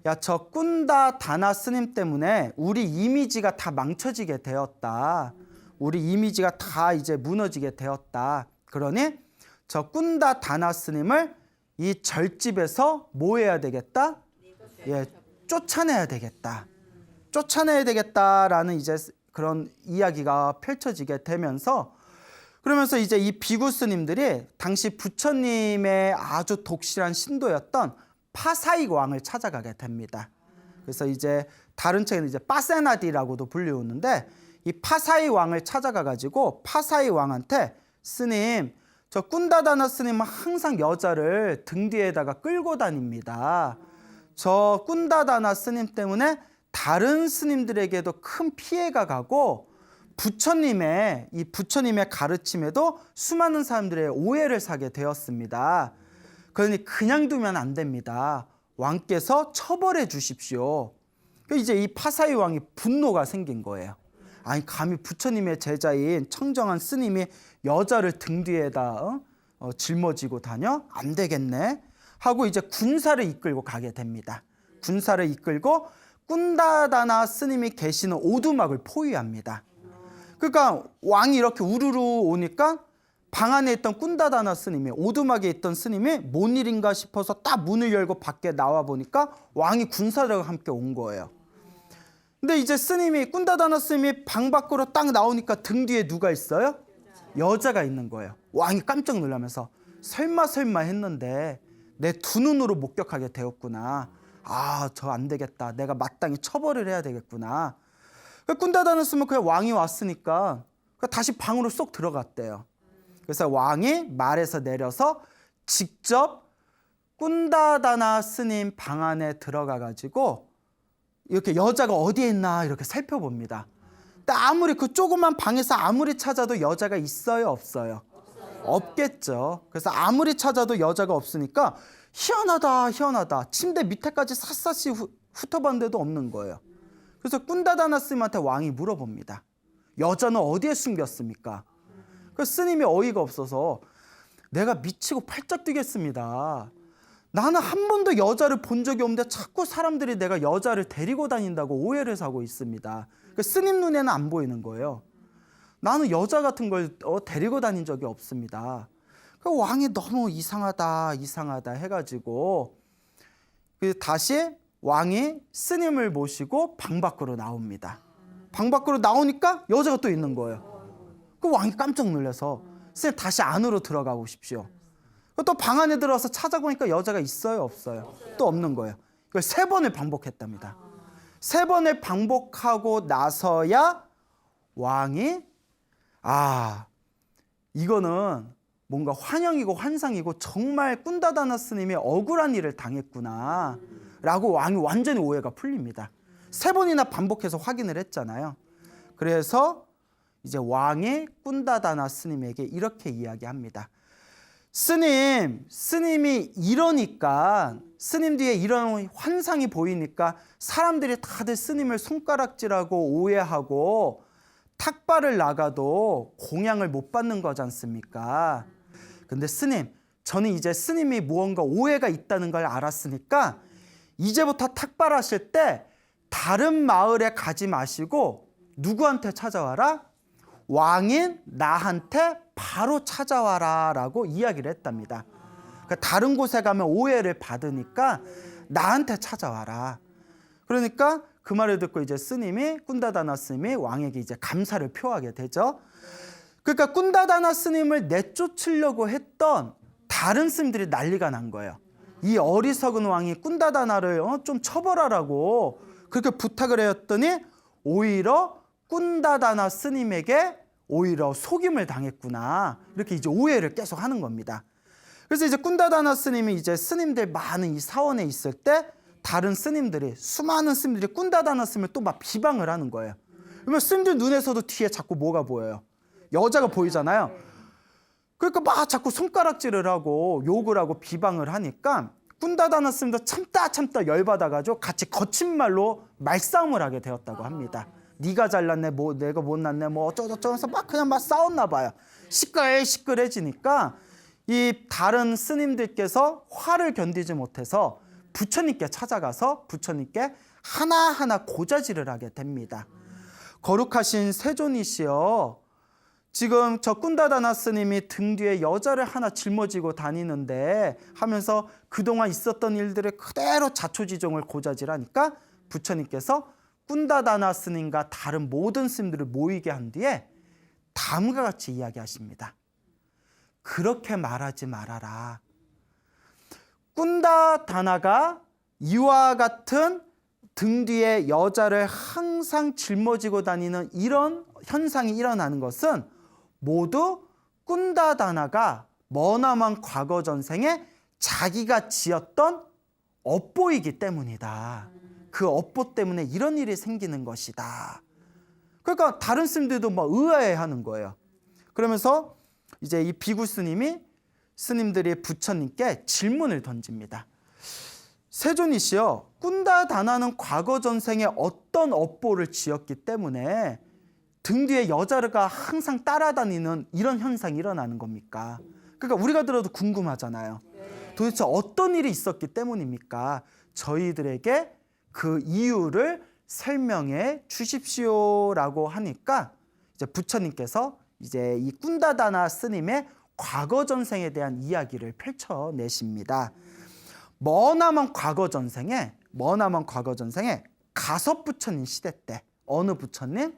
야, 저 꾼다 다나 스님 때문에 우리 이미지가 다 망쳐지게 되었다. 우리 이미지가 다 이제 무너지게 되었다. 그러니 저 꾼다 다나 스님을 이 절집에서 뭐 해야 되겠다? 예, 쫓아내야 되겠다. 쫓아내야 되겠다라는 이제 그런 이야기가 펼쳐지게 되면서, 그러면서 이제 이 비구 스님들이 당시 부처님의 아주 독실한 신도였던 파사익 왕을 찾아가게 됩니다. 그래서 이제 다른 책에는 이제 빠세나디라고도 불리우는데, 이 파사익 왕을 찾아가 가지고 파사익 왕한테 스님, 저 꾼다다나 스님은 항상 여자를 등 뒤에다가 끌고 다닙니다. 저 꾼다다나 스님 때문에 다른 스님들에게도 큰 피해가 가고 부처님의 가르침에도 수많은 사람들의 오해를 사게 되었습니다. 그러니 그냥 두면 안 됩니다. 왕께서 처벌해 주십시오. 이제 이 파사이 왕이 분노가 생긴 거예요. 아니, 감히 부처님의 제자인 청정한 스님이 여자를 등 뒤에다 짊어지고 다녀? 안 되겠네 하고 이제 군사를 이끌고 가게 됩니다. 군사를 이끌고 꾼다다나 스님이 계시는 오두막을 포위합니다. 그러니까 왕이 이렇게 우르르 오니까 방 안에 있던 꾼다다나 스님이, 오두막에 있던 스님이 뭔 일인가 싶어서 딱 문을 열고 밖에 나와 보니까 왕이 군사들과 함께 온 거예요. 근데 이제 꾼다다나 스님이 방 밖으로 딱 나오니까 등 뒤에 누가 있어요? 여자가 있는 거예요. 왕이 깜짝 놀라면서 설마 했는데 내 두 눈으로 목격하게 되었구나. 아, 저 안 되겠다. 내가 마땅히 처벌을 해야 되겠구나. 꾼다다나 스님은 그냥 왕이 왔으니까 다시 방으로 쏙 들어갔대요. 그래서 왕이 말에서 내려서 직접 꾼다다나 스님 방 안에 들어가 가지고 이렇게 여자가 어디에 있나 이렇게 살펴봅니다. 근데 아무리 그 조그만 방에서 아무리 찾아도 여자가 있어요, 없어요? 없겠죠. 그래서 아무리 찾아도 여자가 없으니까 희한하다. 침대 밑에까지 샅샅이 훑어봤는데도 없는 거예요. 그래서 꾼다다나 스님한테 왕이 물어봅니다. 여자는 어디에 숨겼습니까? 그 스님이 어이가 없어서 내가 미치고 팔짝 뛰겠습니다. 나는 한 번도 여자를 본 적이 없는데 자꾸 사람들이 내가 여자를 데리고 다닌다고 오해를 사고 있습니다. 그 스님 눈에는 안 보이는 거예요. 나는 여자 같은 걸 데리고 다닌 적이 없습니다. 그 왕이 너무 이상하다 해가지고 다시 왕이 스님을 모시고 방 밖으로 나옵니다. 방 밖으로 나오니까 여자가 또 있는 거예요. 그 왕이 깜짝 놀라서 스님 다시 안으로 들어가 보십시오. 또 방 안에 들어와서 찾아보니까 여자가 있어요, 없어요? 또 없는 거예요. 이걸 3번을 반복했답니다. 3번을 반복하고 나서야 왕이 이거는 뭔가 환영이고 환상이고 정말 꾼다다나 스님이 억울한 일을 당했구나 라고 왕이 완전히 오해가 풀립니다. 3번이나 반복해서 확인을 했잖아요. 그래서 이제 왕이 꾼다다나 스님에게 이렇게 이야기합니다. 스님이 이러니까, 스님 뒤에 이런 환상이 보이니까 사람들이 다들 스님을 손가락질하고 오해하고 탁발을 나가도 공양을 못 받는 거지 않습니까? 근데 스님, 저는 이제 스님이 무언가 오해가 있다는 걸 알았으니까 이제부터 탁발하실 때 다른 마을에 가지 마시고 누구한테 찾아와라? 왕인 나한테 바로 찾아와라 라고 이야기를 했답니다. 그러니까 다른 곳에 가면 오해를 받으니까 나한테 찾아와라. 그러니까 그 말을 듣고 이제 꾼다다나 스님이 왕에게 이제 감사를 표하게 되죠. 그러니까 꾼다다나 스님을 내쫓으려고 했던 다른 스님들이 난리가 난 거예요. 이 어리석은 왕이 꾼다다나를 좀 처벌하라고 그렇게 부탁을 했더니 오히려 꾼다다나 스님에게 오히려 속임을 당했구나. 이렇게 이제 오해를 계속 하는 겁니다. 그래서 이제 꾼다다나 스님이 이제 스님들 많은 이 사원에 있을 때 다른 스님들이, 수많은 스님들이 꾼다다나 스님을 또 막 비방을 하는 거예요. 그러면 스님들 눈에서도 뒤에 자꾸 뭐가 보여요? 여자가 보이잖아요. 그러니까 막 자꾸 손가락질을 하고 욕을 하고 비방을 하니까 꾼다다나 스님도 참다 열받아가지고 같이 거친 말로 말싸움을 하게 되었다고 합니다. 네가 잘났네, 뭐 내가 못났네, 뭐 어쩌고저쩌고 해서 막 그냥 막 싸웠나 봐요. 시끌시끌해지니까 이 다른 스님들께서 화를 견디지 못해서 부처님께 찾아가서 부처님께 하나하나 고자질을 하게 됩니다. 거룩하신 세존이시여, 지금 저 꾼다다나 스님이 등 뒤에 여자를 하나 짊어지고 다니는데 하면서 그동안 있었던 일들을 그대로 자초지종을 고자질하니까 부처님께서 꾼다다나 스님과 다른 모든 스님들을 모이게 한 뒤에 다음과 같이 이야기하십니다. 그렇게 말하지 말아라. 꾼다다나가 이와 같은 등 뒤에 여자를 항상 짊어지고 다니는 이런 현상이 일어나는 것은 모두 꾼다다나가 머나먼 과거 전생에 자기가 지었던 업보이기 때문이다. 그 업보 때문에 이런 일이 생기는 것이다. 그러니까 다른 스님들도 막 의아해하는 거예요. 그러면서 이제 이 비구 스님들이 부처님께 질문을 던집니다. 세존이시여, 꾼다다나는 과거 전생에 어떤 업보를 지었기 때문에 등 뒤에 여자가 항상 따라다니는 이런 현상이 일어나는 겁니까? 그러니까 우리가 들어도 궁금하잖아요. 도대체 어떤 일이 있었기 때문입니까? 저희들에게 그 이유를 설명해 주십시오라고 하니까 이제 부처님께서 이제 이 꾼다다나 스님의 과거 전생에 대한 이야기를 펼쳐내십니다. 머나먼 과거 전생에 가섭 부처님 시대 때 어느 부처님?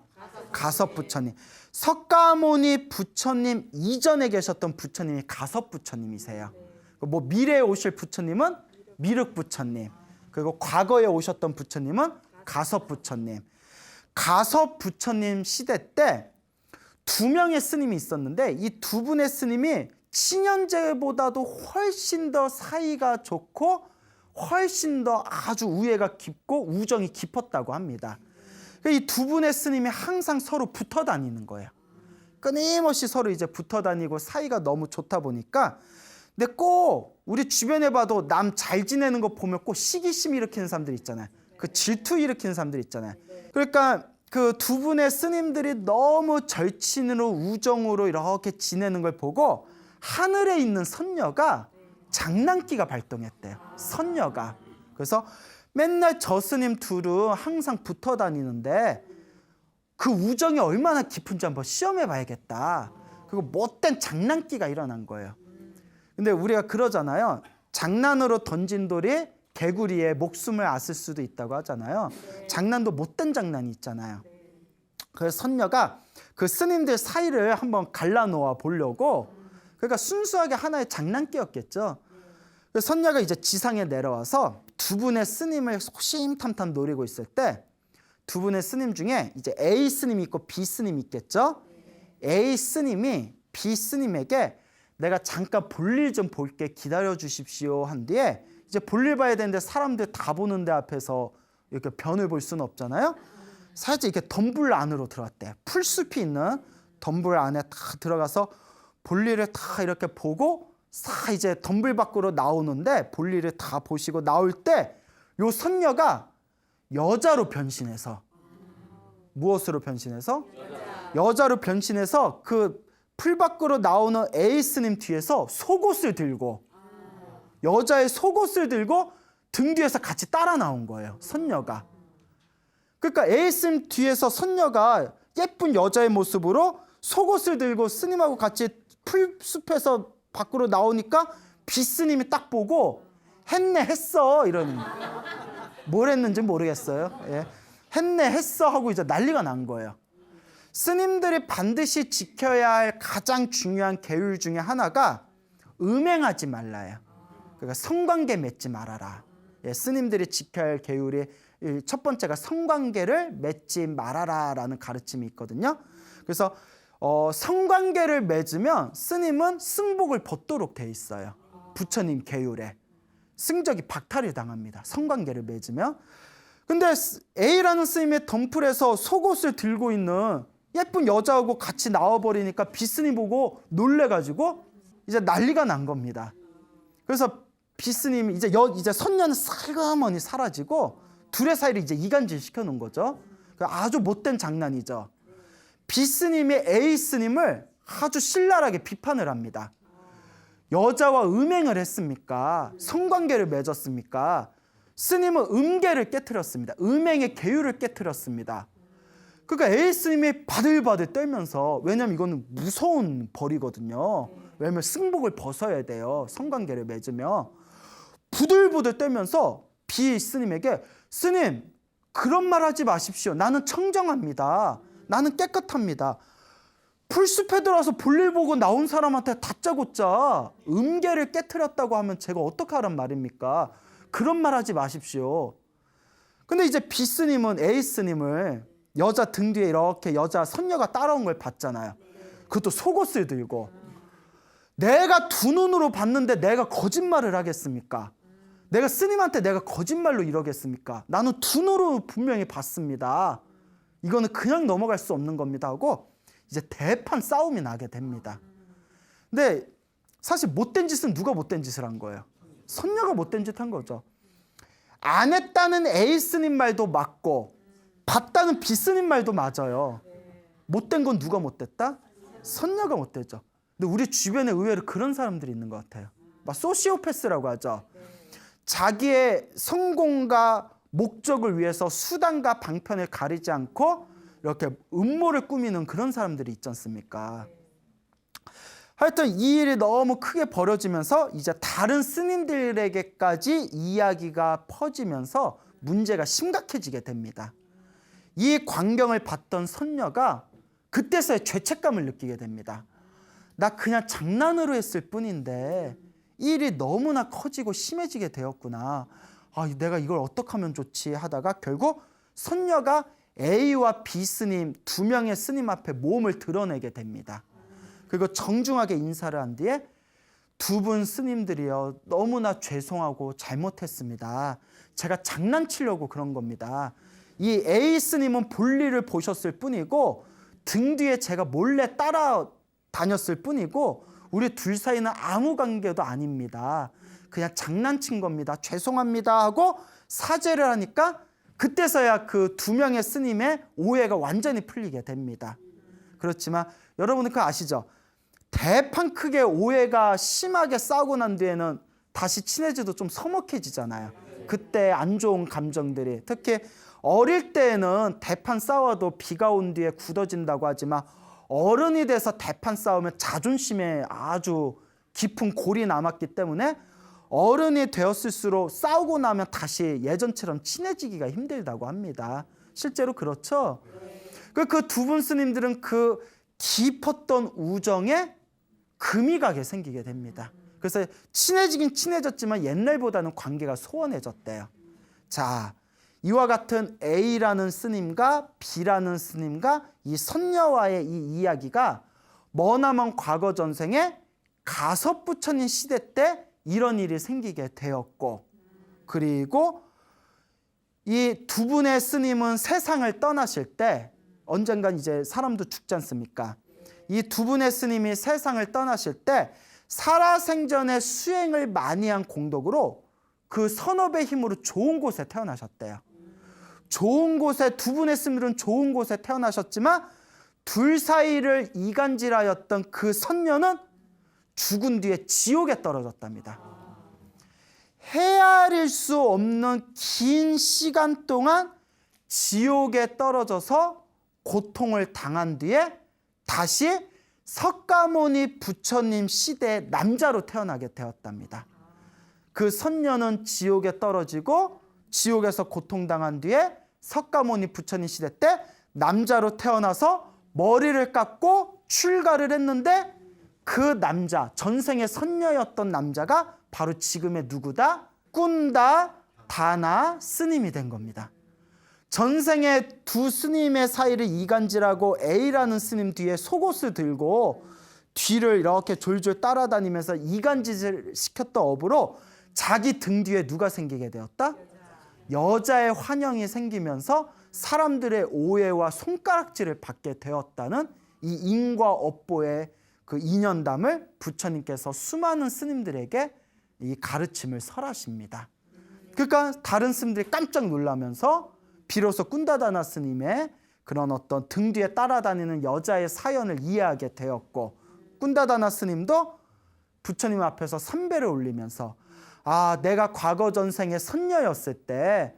가섭 부처님. 석가모니 부처님 이전에 계셨던 부처님이 가섭 부처님이세요. 뭐 미래에 오실 부처님은 미륵 부처님. 그리고 과거에 오셨던 부처님은 가섭 부처님. 가섭 부처님 시대 때 두 명의 스님이 있었는데 이 두 분의 스님이 친현제보다도 훨씬 더 사이가 좋고 훨씬 더 아주 우애가 깊고 우정이 깊었다고 합니다. 이 두 분의 스님이 항상 서로 붙어 다니는 거예요. 끊임없이 서로 이제 붙어 다니고 사이가 너무 좋다 보니까 근데 꼭 우리 주변에 봐도 남 잘 지내는 거 보면 꼭 시기심 일으키는 사람들 있잖아요. 그 질투 일으키는 사람들 있잖아요. 그러니까 그 두 분의 스님들이 너무 절친으로 우정으로 이렇게 지내는 걸 보고 하늘에 있는 선녀가 장난기가 발동했대요. 선녀가. 그래서 맨날 저 스님 둘은 항상 붙어 다니는데 그 우정이 얼마나 깊은지 한번 시험해 봐야겠다. 그리고 못된 장난기가 일어난 거예요. 근데 우리가 그러잖아요. 장난으로 던진 돌이 개구리의 목숨을 앗을 수도 있다고 하잖아요. 장난도 못된 장난이 있잖아요. 그래서 선녀가 그 스님들 사이를 한번 갈라놓아 보려고 그러니까 순수하게 하나의 장난기였겠죠. 그래서 선녀가 이제 지상에 내려와서 두 분의 스님을 호심탐탐 노리고 있을 때 두 분의 스님 중에 이제 A 스님이 있고 B 스님이 있겠죠. A 스님이 B 스님에게 내가 잠깐 볼일 좀 볼게 기다려 주십시오 한 뒤에 이제 볼일 봐야 되는데 사람들 다 보는데 앞에서 이렇게 변을 볼 수는 없잖아요. 살짝 이렇게 덤불 안으로 들어갔대요. 풀숲이 있는 덤불 안에 다 들어가서 볼일을 다 이렇게 보고 싹 이제 덤불 밖으로 나오는데 볼일을 다 보시고 나올 때 요 선녀가 여자로 변신해서 무엇으로 변신해서? 여자로 변신해서 그 풀 밖으로 나오는 A 스님 뒤에서 속옷을 들고 여자의 속옷을 들고 등 뒤에서 같이 따라 나온 거예요. 선녀가. 그러니까 A 스님 뒤에서 선녀가 예쁜 여자의 모습으로 속옷을 들고 스님하고 같이 풀숲에서 밖으로 나오니까 B 스님이 딱 보고 했네 했어 이러는 뭘 했는지 모르겠어요. 예. 했네 했어 하고 이제 난리가 난 거예요. 스님들이 반드시 지켜야 할 가장 중요한 계율 중에 하나가 음행하지 말라예요. 그러니까 성관계 맺지 말아라. 예, 스님들이 지켜야 할 계율이 첫 번째가 성관계를 맺지 말아라라는 가르침이 있거든요. 그래서 성관계를 맺으면 스님은 승복을 벗도록 돼 있어요. 부처님 계율에. 승적이 박탈이 당합니다. 성관계를 맺으면. 근데 A라는 스님의 덤풀에서 속옷을 들고 있는 예쁜 여자하고 같이 나와버리니까 B 스님 보고 놀래가지고 이제 난리가 난 겁니다. 그래서 B 스님이 이제 선녀는 살그머니 사라지고 둘의 사이를 이제 이간질 시켜놓은 거죠. 아주 못된 장난이죠. B 스님이 A 스님을 아주 신랄하게 비판을 합니다. 여자와 음행을 했습니까? 성관계를 맺었습니까? 스님은 음계를 깨트렸습니다. 음행의 계율을 깨트렸습니다. 그러니까 A 스님이 바들바들 떨면서, 왜냐면 이거는 무서운 벌이거든요. 왜냐면 승복을 벗어야 돼요. 성관계를 맺으면. 부들부들 떨면서 B 스님에게, 스님 그런 말 하지 마십시오. 나는 청정합니다. 나는 깨끗합니다. 풀숲에 들어와서 볼일 보고 나온 사람한테 다짜고짜 음계를 깨트렸다고 하면 제가 어떻게 하란 말입니까? 그런 말 하지 마십시오. 근데 이제 B 스님은 A 스님을 여자 등 뒤에 이렇게 여자 선녀가 따라온 걸 봤잖아요. 그것도 속옷을 들고. 내가 두 눈으로 봤는데 내가 거짓말을 하겠습니까? 내가 스님한테 내가 거짓말로 이러겠습니까? 나는 두 눈으로 분명히 봤습니다. 이거는 그냥 넘어갈 수 없는 겁니다 하고 이제 대판 싸움이 나게 됩니다. 근데 사실 못된 짓은 누가 못된 짓을 한 거예요? 선녀가 못된 짓 한 거죠. 안 했다는 A 스님 말도 맞고 봤다는 B 스님 말도 맞아요. 못된 건 누가 못됐다? 선녀가 못됐죠. 근데 우리 주변에 의외로 그런 사람들이 있는 것 같아요. 막 소시오패스라고 하죠. 자기의 성공과 목적을 위해서 수단과 방편을 가리지 않고 이렇게 음모를 꾸미는 그런 사람들이 있지 않습니까? 하여튼 이 일이 너무 크게 벌어지면서 이제 다른 스님들에게까지 이야기가 퍼지면서 문제가 심각해지게 됩니다. 이 광경을 봤던 선녀가 그때서야 죄책감을 느끼게 됩니다. 나 그냥 장난으로 했을 뿐인데 이 일이 너무나 커지고 심해지게 되었구나. 내가 이걸 어떻게 하면 좋지 하다가 결국 선녀가 A와 B 스님 두 명의 스님 앞에 몸을 드러내게 됩니다. 그리고 정중하게 인사를 한 뒤에 두 분 스님들이요, 너무나 죄송하고 잘못했습니다. 제가 장난치려고 그런 겁니다. 이 A 스님은 볼일을 보셨을 뿐이고 등 뒤에 제가 몰래 따라다녔을 뿐이고 우리 둘 사이는 아무 관계도 아닙니다. 그냥 장난친 겁니다. 죄송합니다 하고 사죄를 하니까 그때서야 그 두 명의 스님의 오해가 완전히 풀리게 됩니다. 그렇지만 여러분은 그거 아시죠? 대판 크게 오해가 심하게 싸우고 난 뒤에는 다시 친해져도 좀 서먹해지잖아요. 그때 안 좋은 감정들이. 특히 어릴 때는 대판 싸워도 비가 온 뒤에 굳어진다고 하지만 어른이 돼서 대판 싸우면 자존심에 아주 깊은 골이 남았기 때문에 어른이 되었을수록 싸우고 나면 다시 예전처럼 친해지기가 힘들다고 합니다. 실제로 그렇죠? 그 두 분 스님들은 그 깊었던 우정에 금이 가게 생기게 됩니다. 그래서 친해지긴 친해졌지만 옛날보다는 관계가 소원해졌대요. 자, 이와 같은 A라는 스님과 B라는 스님과 이 선녀와의 이 이야기가 머나먼 과거 전생에 가섭부처님 시대 때 이런 일이 생기게 되었고, 그리고 이 두 분의 스님은 세상을 떠나실 때 언젠간 이제 사람도 죽지 않습니까? 이 두 분의 스님이 세상을 떠나실 때 살아생전에 수행을 많이 한 공덕으로 그 선업의 힘으로 좋은 곳에 태어나셨대요. 좋은 곳에, 두 분의 스님들은 좋은 곳에 태어나셨지만 둘 사이를 이간질하였던 그 선녀는 죽은 뒤에 지옥에 떨어졌답니다. 헤아릴 수 없는 긴 시간 동안 지옥에 떨어져서 고통을 당한 뒤에 다시 석가모니 부처님 시대의 남자로 태어나게 되었답니다. 그 선녀는 지옥에 떨어지고 지옥에서 고통당한 뒤에 석가모니 부처님 시대 때 남자로 태어나서 머리를 깎고 출가를 했는데 그 남자, 전생의 선녀였던 남자가 바로 지금의 누구다? 꾼다 다나 스님이 된 겁니다. 전생에 두 스님의 사이를 이간질하고 A라는 스님 뒤에 속옷을 들고 뒤를 이렇게 졸졸 따라다니면서 이간질을 시켰던 업으로 자기 등 뒤에 누가 생기게 되었다? 여자의 환영이 생기면서 사람들의 오해와 손가락질을 받게 되었다는 이 인과 업보의 그 인연담을 부처님께서 수많은 스님들에게 이 가르침을 설하십니다. 그러니까 다른 스님들이 깜짝 놀라면서 비로소 꾼다다나 스님의 그런 어떤 등 뒤에 따라다니는 여자의 사연을 이해하게 되었고, 꾼다다나 스님도 부처님 앞에서 삼배를 올리면서 내가 과거 전생의 선녀였을 때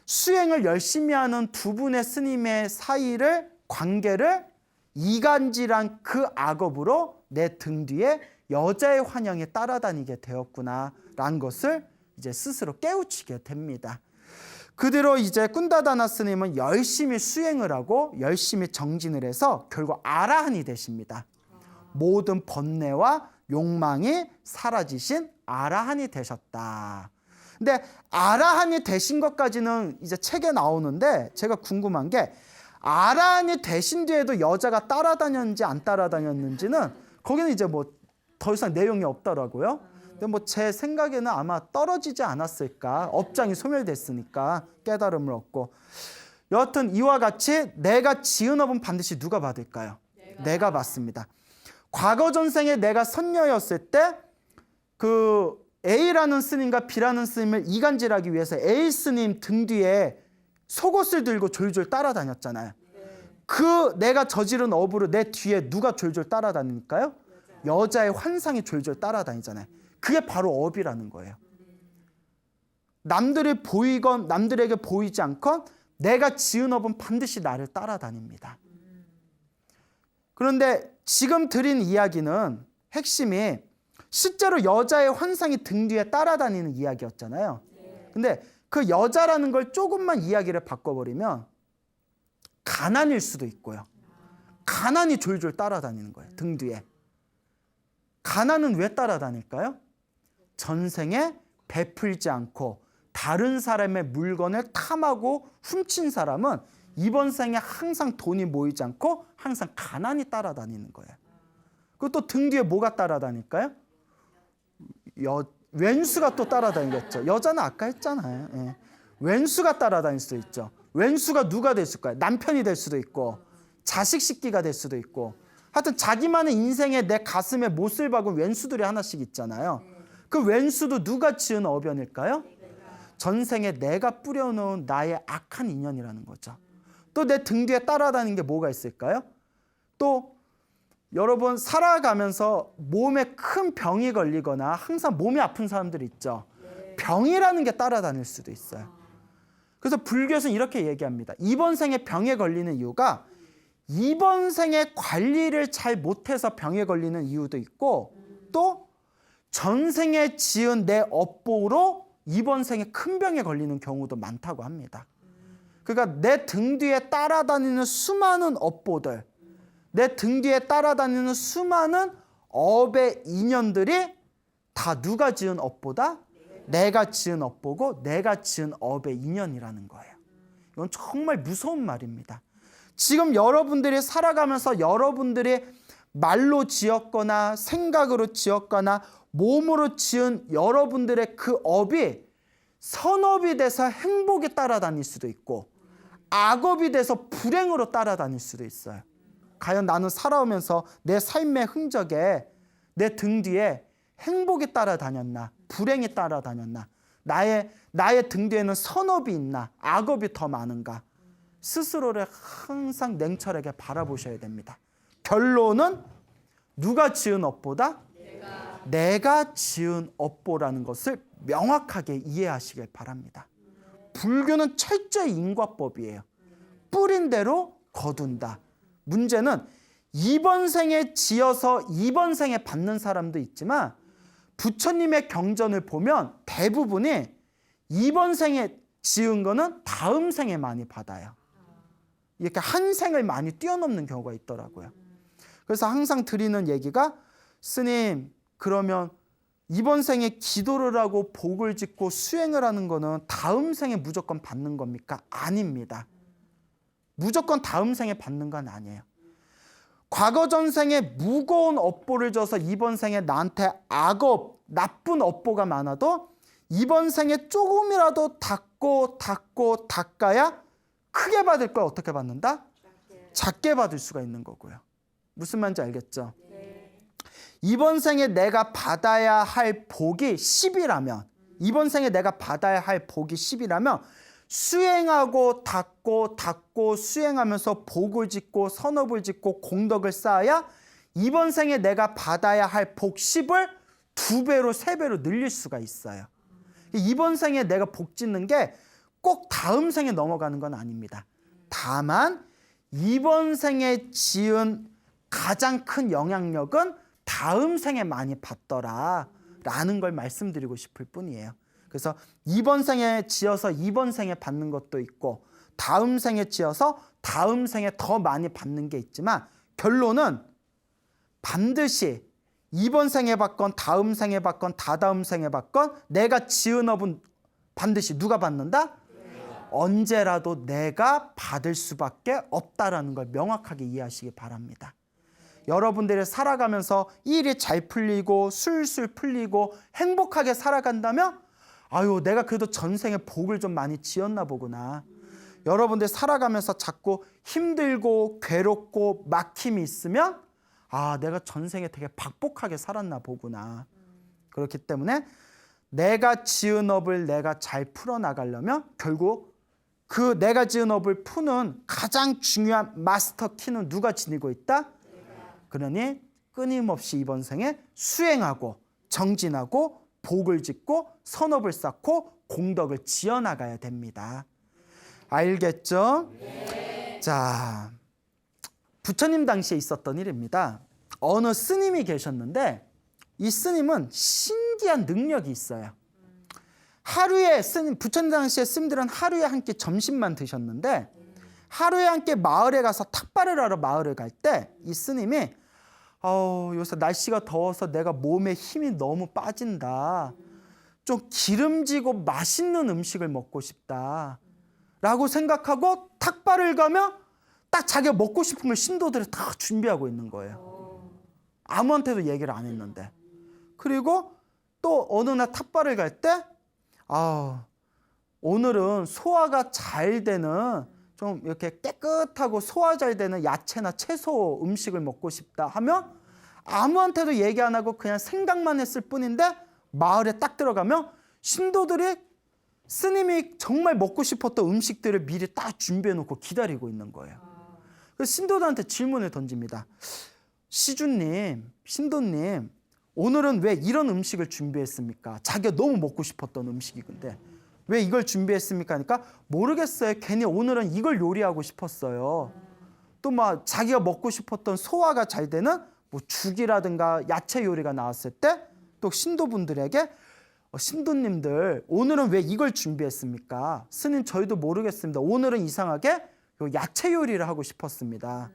수행을 열심히 하는 두 분의 스님의 관계를 이간질한 그 악업으로 내 등 뒤에 여자의 환영에 따라다니게 되었구나라는 것을 이제 스스로 깨우치게 됩니다. 그 뒤로 이제 꾼다다나 스님은 열심히 수행을 하고 열심히 정진을 해서 결국 아라한이 되십니다. 모든 번뇌와 욕망이 사라지신 아라한이 되셨다. 근데 아라한이 되신 것까지는 이제 책에 나오는데 제가 궁금한 게 아라한이 되신 뒤에도 여자가 따라다녔는지 안 따라다녔는지는 거기는 이제 뭐 더 이상 내용이 없더라고요. 근데 뭐 제 생각에는 아마 떨어지지 않았을까. 업장이 소멸됐으니까 깨달음을 얻고. 여하튼 이와 같이 내가 지은 업은 반드시 누가 받을까요? 내가 받습니다. 과거 전생에 내가 선녀였을 때 그 A라는 스님과 B라는 스님을 이간질하기 위해서 A 스님 등 뒤에 속옷을 들고 졸졸 따라다녔잖아요. 그 내가 저지른 업으로 내 뒤에 누가 졸졸 따라다니니까요? 여자의 환상이 졸졸 따라다니잖아요. 그게 바로 업이라는 거예요. 남들이 보이건 남들에게 보이지 않건 내가 지은 업은 반드시 나를 따라다닙니다. 그런데 지금 드린 이야기는 핵심이 실제로 여자의 환상이 등 뒤에 따라다니는 이야기였잖아요. 근데 그 여자라는 걸 조금만 이야기를 바꿔버리면 가난일 수도 있고요. 가난이 졸졸 따라다니는 거예요. 등 뒤에. 가난은 왜 따라다닐까요? 전생에 베풀지 않고 다른 사람의 물건을 탐하고 훔친 사람은 이번 생에 항상 돈이 모이지 않고 항상 가난이 따라다니는 거예요. 그리고 또 등 뒤에 뭐가 따라다닐까요? 왼수가 또 따라다니겠죠. 여자는 아까 했잖아요. 예. 왼수가 따라다닐 수도 있죠. 왼수가 누가 될 수일까요? 남편이 될 수도 있고 자식 식기가 될 수도 있고 하여튼 자기만의 인생에 내 가슴에 못을 박은 왼수들이 하나씩 있잖아요. 그 왼수도 누가 지은 어변일까요? 전생에 내가 뿌려놓은 나의 악한 인연이라는 거죠. 또 내 등 뒤에 따라다니는 게 뭐가 있을까요? 또 여러분 살아가면서 몸에 큰 병이 걸리거나 항상 몸이 아픈 사람들 있죠. 병이라는 게 따라다닐 수도 있어요. 그래서 불교에서는 이렇게 얘기합니다. 이번 생에 병에 걸리는 이유가 이번 생에 관리를 잘 못해서 병에 걸리는 이유도 있고 또 전생에 지은 내 업보로 이번 생에 큰 병에 걸리는 경우도 많다고 합니다. 그러니까 내 등 뒤에 따라다니는 수많은 업보들, 내 등 뒤에 따라다니는 수많은 업의 인연들이 다 누가 지은 업보다 내가 지은 업보고 내가 지은 업의 인연이라는 거예요. 이건 정말 무서운 말입니다. 지금 여러분들이 살아가면서 여러분들이 말로 지었거나 생각으로 지었거나 몸으로 지은 여러분들의 그 업이 선업이 돼서 행복이 따라다닐 수도 있고 악업이 돼서 불행으로 따라다닐 수도 있어요. 과연 나는 살아오면서 내 삶의 흔적에 내 등 뒤에 행복이 따라다녔나 불행이 따라다녔나 나의 등 뒤에는 선업이 있나 악업이 더 많은가 스스로를 항상 냉철하게 바라보셔야 됩니다. 결론은 누가 지은 업보다 내가 지은 업보라는 것을 명확하게 이해하시길 바랍니다. 불교는 철저히 인과법이에요. 뿌린 대로 거둔다. 문제는 이번 생에 지어서 이번 생에 받는 사람도 있지만 부처님의 경전을 보면 대부분이 이번 생에 지은 거는 다음 생에 많이 받아요. 이렇게 한 생을 많이 뛰어넘는 경우가 있더라고요. 그래서 항상 드리는 얘기가 스님 그러면 이번 생에 기도를 하고 복을 짓고 수행을 하는 거는 다음 생에 무조건 받는 겁니까? 아닙니다. 무조건 다음 생에 받는 건 아니에요. 과거 전생에 무거운 업보를 줘서 이번 생에 나한테 악업, 나쁜 업보가 많아도 이번 생에 조금이라도 닦아야 크게 받을 걸 어떻게 받는다? 작게 받을 수가 있는 거고요. 무슨 말인지 알겠죠? 이번 생에 내가 받아야 할 복이 10이라면 이번 생에 내가 받아야 할 복이 10이라면 수행하고 닦고 수행하면서 복을 짓고 선업을 짓고 공덕을 쌓아야 이번 생에 내가 받아야 할 복 10을 2배로 3배로 늘릴 수가 있어요. 이번 생에 내가 복 짓는 게 꼭 다음 생에 넘어가는 건 아닙니다. 다만 이번 생에 지은 가장 큰 영향력은 다음 생에 많이 받더라 라는 걸 말씀드리고 싶을 뿐이에요. 그래서 이번 생에 지어서 이번 생에 받는 것도 있고 다음 생에 지어서 다음 생에 더 많이 받는 게 있지만 결론은 반드시 이번 생에 받건 다음 생에 받건 다다음 생에 받건 내가 지은 업은 반드시 누가 받는다? 언제라도 내가 받을 수밖에 없다라는 걸 명확하게 이해하시기 바랍니다. 여러분들이 살아가면서 일이 잘 풀리고 술술 풀리고 행복하게 살아간다면 아유 내가 그래도 전생에 복을 좀 많이 지었나 보구나. 여러분들 살아가면서 자꾸 힘들고 괴롭고 막힘이 있으면 아 내가 전생에 되게 박복하게 살았나 보구나. 그렇기 때문에 내가 지은 업을 내가 잘 풀어나가려면 결국 그 내가 지은 업을 푸는 가장 중요한 마스터 키는 누가 지니고 있다? 그러니 끊임없이 이번 생에 수행하고 정진하고 복을 짓고 선업을 쌓고 공덕을 지어나가야 됩니다. 알겠죠? 네. 자, 부처님 당시에 있었던 일입니다. 어느 스님이 계셨는데 이 스님은 신기한 능력이 있어요. 하루에 부처님 당시에 스님들은 하루에 한 끼 점심만 드셨는데 하루에 한 끼 마을에 가서 탁발을 하러 마을을 갈 때 이 스님이 요새 날씨가 더워서 내가 몸에 힘이 너무 빠진다. 좀 기름지고 맛있는 음식을 먹고 싶다. 라고 생각하고 탁발을 가면 딱 자기가 먹고 싶은 걸 신도들이 다 준비하고 있는 거예요. 아무한테도 얘기를 안 했는데. 그리고 또 어느 날 탁발을 갈 때 오늘은 소화가 잘 되는 좀 이렇게 깨끗하고 소화 잘 되는 야채나 채소 음식을 먹고 싶다 하면 아무한테도 얘기 안 하고 그냥 생각만 했을 뿐인데 마을에 딱 들어가면 신도들이 스님이 정말 먹고 싶었던 음식들을 미리 딱 준비해 놓고 기다리고 있는 거예요. 그래서 신도들한테 질문을 던집니다. 시주님, 신도님, 오늘은 왜 이런 음식을 준비했습니까? 자기가 너무 먹고 싶었던 음식인데 왜 이걸 준비했습니까? 하니까 모르겠어요. 괜히 오늘은 이걸 요리하고 싶었어요. 또 막 자기가 먹고 싶었던 소화가 잘 되는 뭐 죽이라든가 야채 요리가 나왔을 때 또 신도분들에게 신도님들 오늘은 왜 이걸 준비했습니까? 스님 저희도 모르겠습니다. 오늘은 이상하게 야채 요리를 하고 싶었습니다.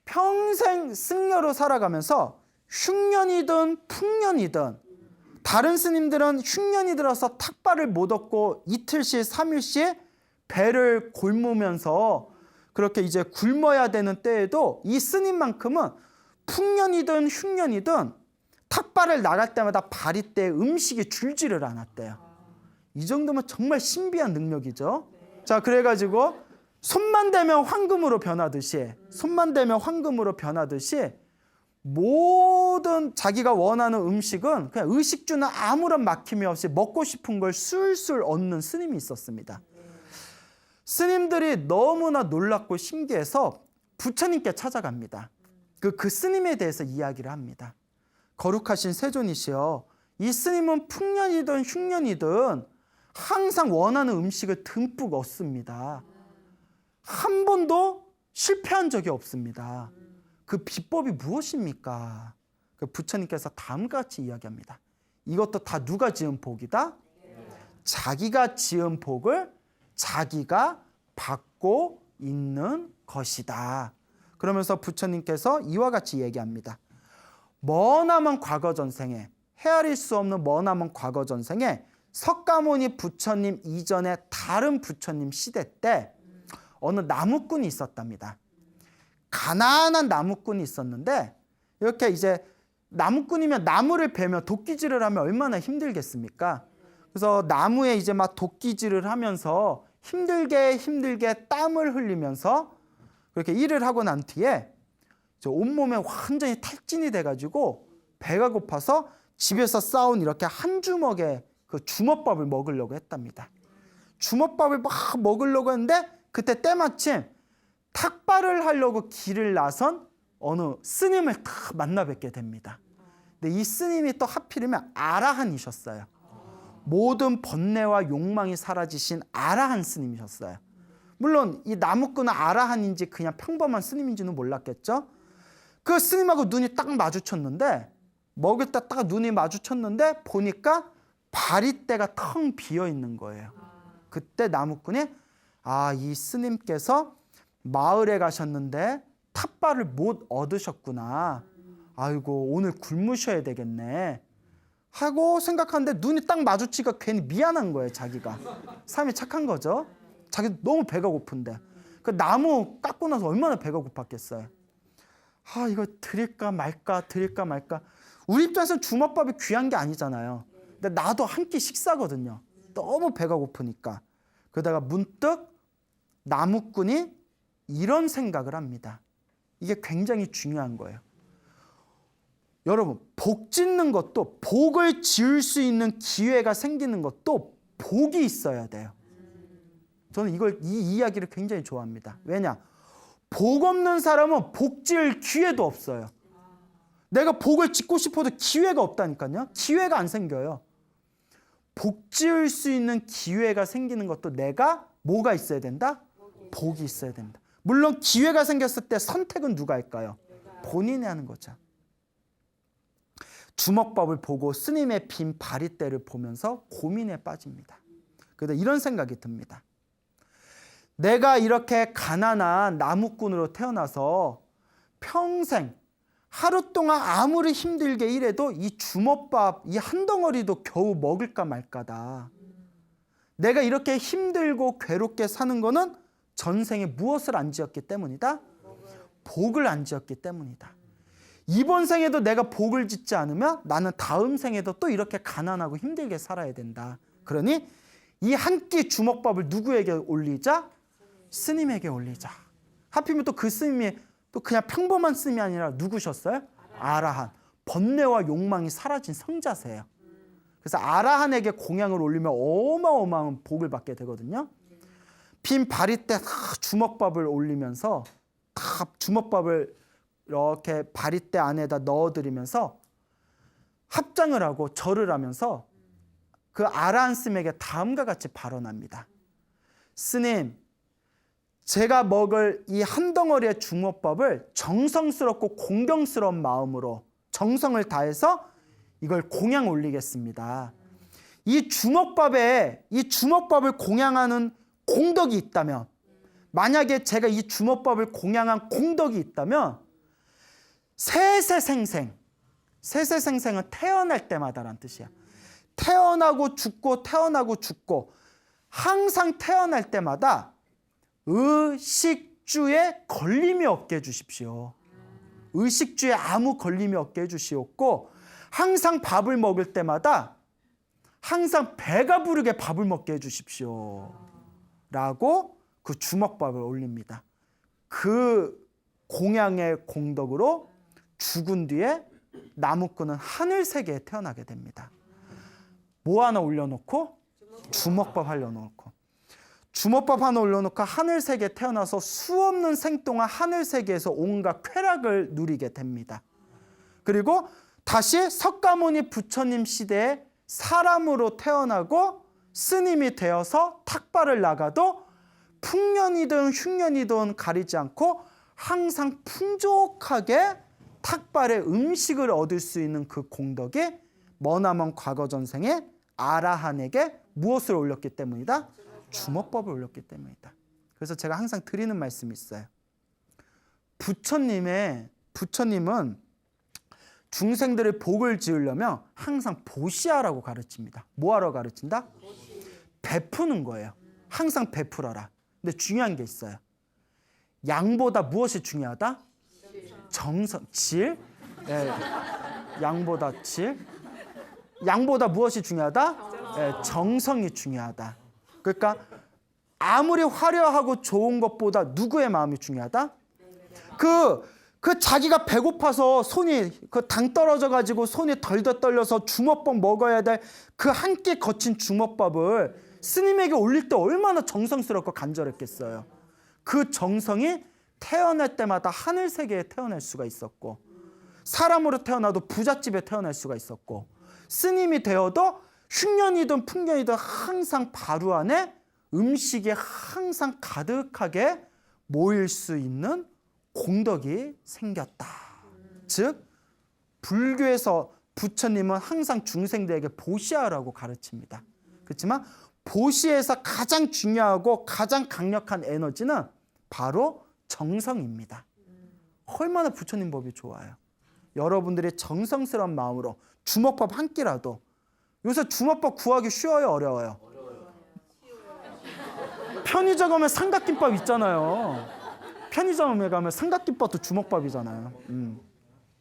평생 승려로 살아가면서 흉년이든 풍년이든 다른 스님들은 흉년이 들어서 탁발을 못 얻고 이틀씩 3일씩 배를 골무면서 그렇게 이제 굶어야 되는 때에도 이 스님만큼은 풍년이든 흉년이든 탁발을 나갈 때마다 바리떼에 음식이 줄지를 않았대요. 이 정도면 정말 신비한 능력이죠. 자, 그래가지고 손만 대면 황금으로 변하듯이 모든 자기가 원하는 음식은 그냥 의식주는 아무런 막힘이 없이 먹고 싶은 걸 술술 얻는 스님이 있었습니다. 스님들이 너무나 놀랍고 신기해서 부처님께 찾아갑니다. 그 스님에 대해서 이야기를 합니다. 거룩하신 세존이시여, 이 스님은 풍년이든 흉년이든 항상 원하는 음식을 듬뿍 얻습니다. 한 번도 실패한 적이 없습니다. 그 비법이 무엇입니까? 그 부처님께서 다음과 같이 이야기합니다. 이것도 다 누가 지은 복이다? 자기가 지은 복을 자기가 받고 있는 것이다. 그러면서 부처님께서 이와 같이 얘기합니다. 머나먼 과거 전생에, 헤아릴 수 없는 머나먼 과거 전생에 석가모니 부처님 이전에 다른 부처님 시대 때 어느 나무꾼이 있었답니다. 가난한 나무꾼이 있었는데 이렇게 이제 나무꾼이면 나무를 베며 도끼질을 하면 얼마나 힘들겠습니까? 그래서 나무에 이제 막 도끼질을 하면서 힘들게 땀을 흘리면서 그렇게 일을 하고 난 뒤에 온몸에 완전히 탈진이 돼가지고 배가 고파서 집에서 싸온 이렇게 한 주먹의 그 주먹밥을 먹으려고 했답니다. 주먹밥을 막 먹으려고 했는데 그때 때마침 탁발을 하려고 길을 나선 어느 스님을 딱 만나 뵙게 됩니다. 근데 이 스님이 또 하필이면 아라한이셨어요. 모든 번뇌와 욕망이 사라지신 아라한 스님이셨어요. 물론 이 나무꾼은 아라한인지 그냥 평범한 스님인지는 몰랐겠죠. 그 스님하고 눈이 딱 마주쳤는데, 먹을 때 딱 눈이 마주쳤는데 보니까 바리떼가 텅 비어 있는 거예요. 그때 나무꾼이 이 스님께서 마을에 가셨는데 탑발을 못 얻으셨구나. 아이고, 오늘 굶으셔야 되겠네 하고 생각하는데 눈이 딱 마주치니까 괜히 미안한 거예요. 자기가 사람이 착한 거죠. 자기도 너무 배가 고픈데 그 나무 깎고 나서 얼마나 배가 고팠겠어요. 이거 드릴까 말까. 우리 입장에서는 주먹밥이 귀한 게 아니잖아요. 근데 나도 한 끼 식사거든요. 너무 배가 고프니까. 그러다가 문득 나무꾼이 이런 생각을 합니다. 이게 굉장히 중요한 거예요. 여러분, 복 짓는 것도, 복을 지을 수 있는 기회가 생기는 것도 복이 있어야 돼요. 저는 이 이야기를 굉장히 좋아합니다. 왜냐? 복 없는 사람은 복 지을 기회도 없어요. 내가 복을 짓고 싶어도 기회가 없다니까요. 기회가 안 생겨요. 복 지을 수 있는 기회가 생기는 것도 내가 뭐가 있어야 된다? 복이 있어야 된다. 물론 기회가 생겼을 때 선택은 누가 할까요? 본인이 하는 거죠. 주먹밥을 보고 스님의 빈 바리떼를 보면서 고민에 빠집니다. 그런데 이런 생각이 듭니다. 내가 이렇게 가난한 나무꾼으로 태어나서 평생 하루 동안 아무리 힘들게 일해도 이 주먹밥 이 한 덩어리도 겨우 먹을까 말까다. 내가 이렇게 힘들고 괴롭게 사는 거는 전생에 무엇을 안 지었기 때문이다? 복을 안 지었기 때문이다. 이번 생에도 내가 복을 짓지 않으면 나는 다음 생에도 또 이렇게 가난하고 힘들게 살아야 된다. 그러니 이 한 끼 주먹밥을 누구에게 올리자? 스님에게 올리자. 하필이면 또 그 스님이 또 그냥 평범한 스님이 아니라 누구셨어요? 아라한. 번뇌와 욕망이 사라진 성자세요. 그래서 아라한에게 공양을 올리면 어마어마한 복을 받게 되거든요. 빈 바리떼 주먹밥을 올리면서 주먹밥을 이렇게 바리떼 안에다 넣어드리면서 합장을 하고 절을 하면서 그 아라한 스님에게 다음과 같이 발언합니다. 스님, 제가 먹을 이 한 덩어리의 주먹밥을 정성스럽고 공경스러운 마음으로 정성을 다해서 이걸 공양 올리겠습니다. 이 주먹밥을 공양하는 공덕이 있다면, 만약에 제가 이 주먹밥을 공양한 공덕이 있다면 세세생생은 태어날 때마다란 뜻이야. 태어나고 죽고 항상 태어날 때마다 의식주에 걸림이 없게 해주십시오. 의식주에 아무 걸림이 없게 해주시옵고, 항상 밥을 먹을 때마다 항상 배가 부르게 밥을 먹게 해주십시오 라고 그 주먹밥을 올립니다. 그 공양의 공덕으로 죽은 뒤에 나무꾼은 하늘세계에 태어나게 됩니다. 뭐 하나 올려놓고? 주먹밥 하나 올려놓고. 주먹밥 하나 올려놓고 하늘세계에 태어나서 수없는 생 동안 하늘세계에서 온갖 쾌락을 누리게 됩니다. 그리고 다시 석가모니 부처님 시대에 사람으로 태어나고 스님이 되어서 탁발을 나가도 풍년이든 흉년이든 가리지 않고 항상 풍족하게 탁발의 음식을 얻을 수 있는 그 공덕이 머나먼 과거 전생에 아라한에게 무엇을 올렸기 때문이다? 주먹밥을 올렸기 때문이다. 그래서 제가 항상 드리는 말씀이 있어요. 부처님은 중생들의 복을 지으려면 항상 보시하라고 가르칩니다. 뭐하러 가르친다? 베푸는 거예요. 항상 베풀어라. 근데 중요한 게 있어요. 양보다 무엇이 중요하다? 정성, 질. 예, 양보다 질. 양보다 무엇이 중요하다? 예, 정성이 중요하다. 그러니까 아무리 화려하고 좋은 것보다 누구의 마음이 중요하다? 그 자기가 배고파서 손이 그 당 떨어져 가지고 손이 덜덜 떨려서 주먹밥 먹어야 될 그 한 끼 거친 주먹밥을 스님에게 올릴 때 얼마나 정성스럽고 간절했겠어요. 그 정성이 태어날 때마다 하늘 세계에 태어날 수가 있었고, 사람으로 태어나도 부잣집에 태어날 수가 있었고, 스님이 되어도 흉년이든 풍년이든 항상 바로 안에 음식이 항상 가득하게 모일 수 있는 공덕이 생겼다. 즉 불교에서 부처님은 항상 중생들에게 보시하라고 가르칩니다. 그렇지만 보시에서 가장 중요하고 가장 강력한 에너지는 바로 정성입니다. 얼마나 부처님 법이 좋아요. 여러분들이 정성스러운 마음으로 주먹밥 한 끼라도, 요새 주먹밥 구하기 쉬워요, 어려워요? 편의점 가면 삼각김밥 있잖아요. 편의점에 가면 삼각김밥도 주먹밥이잖아요.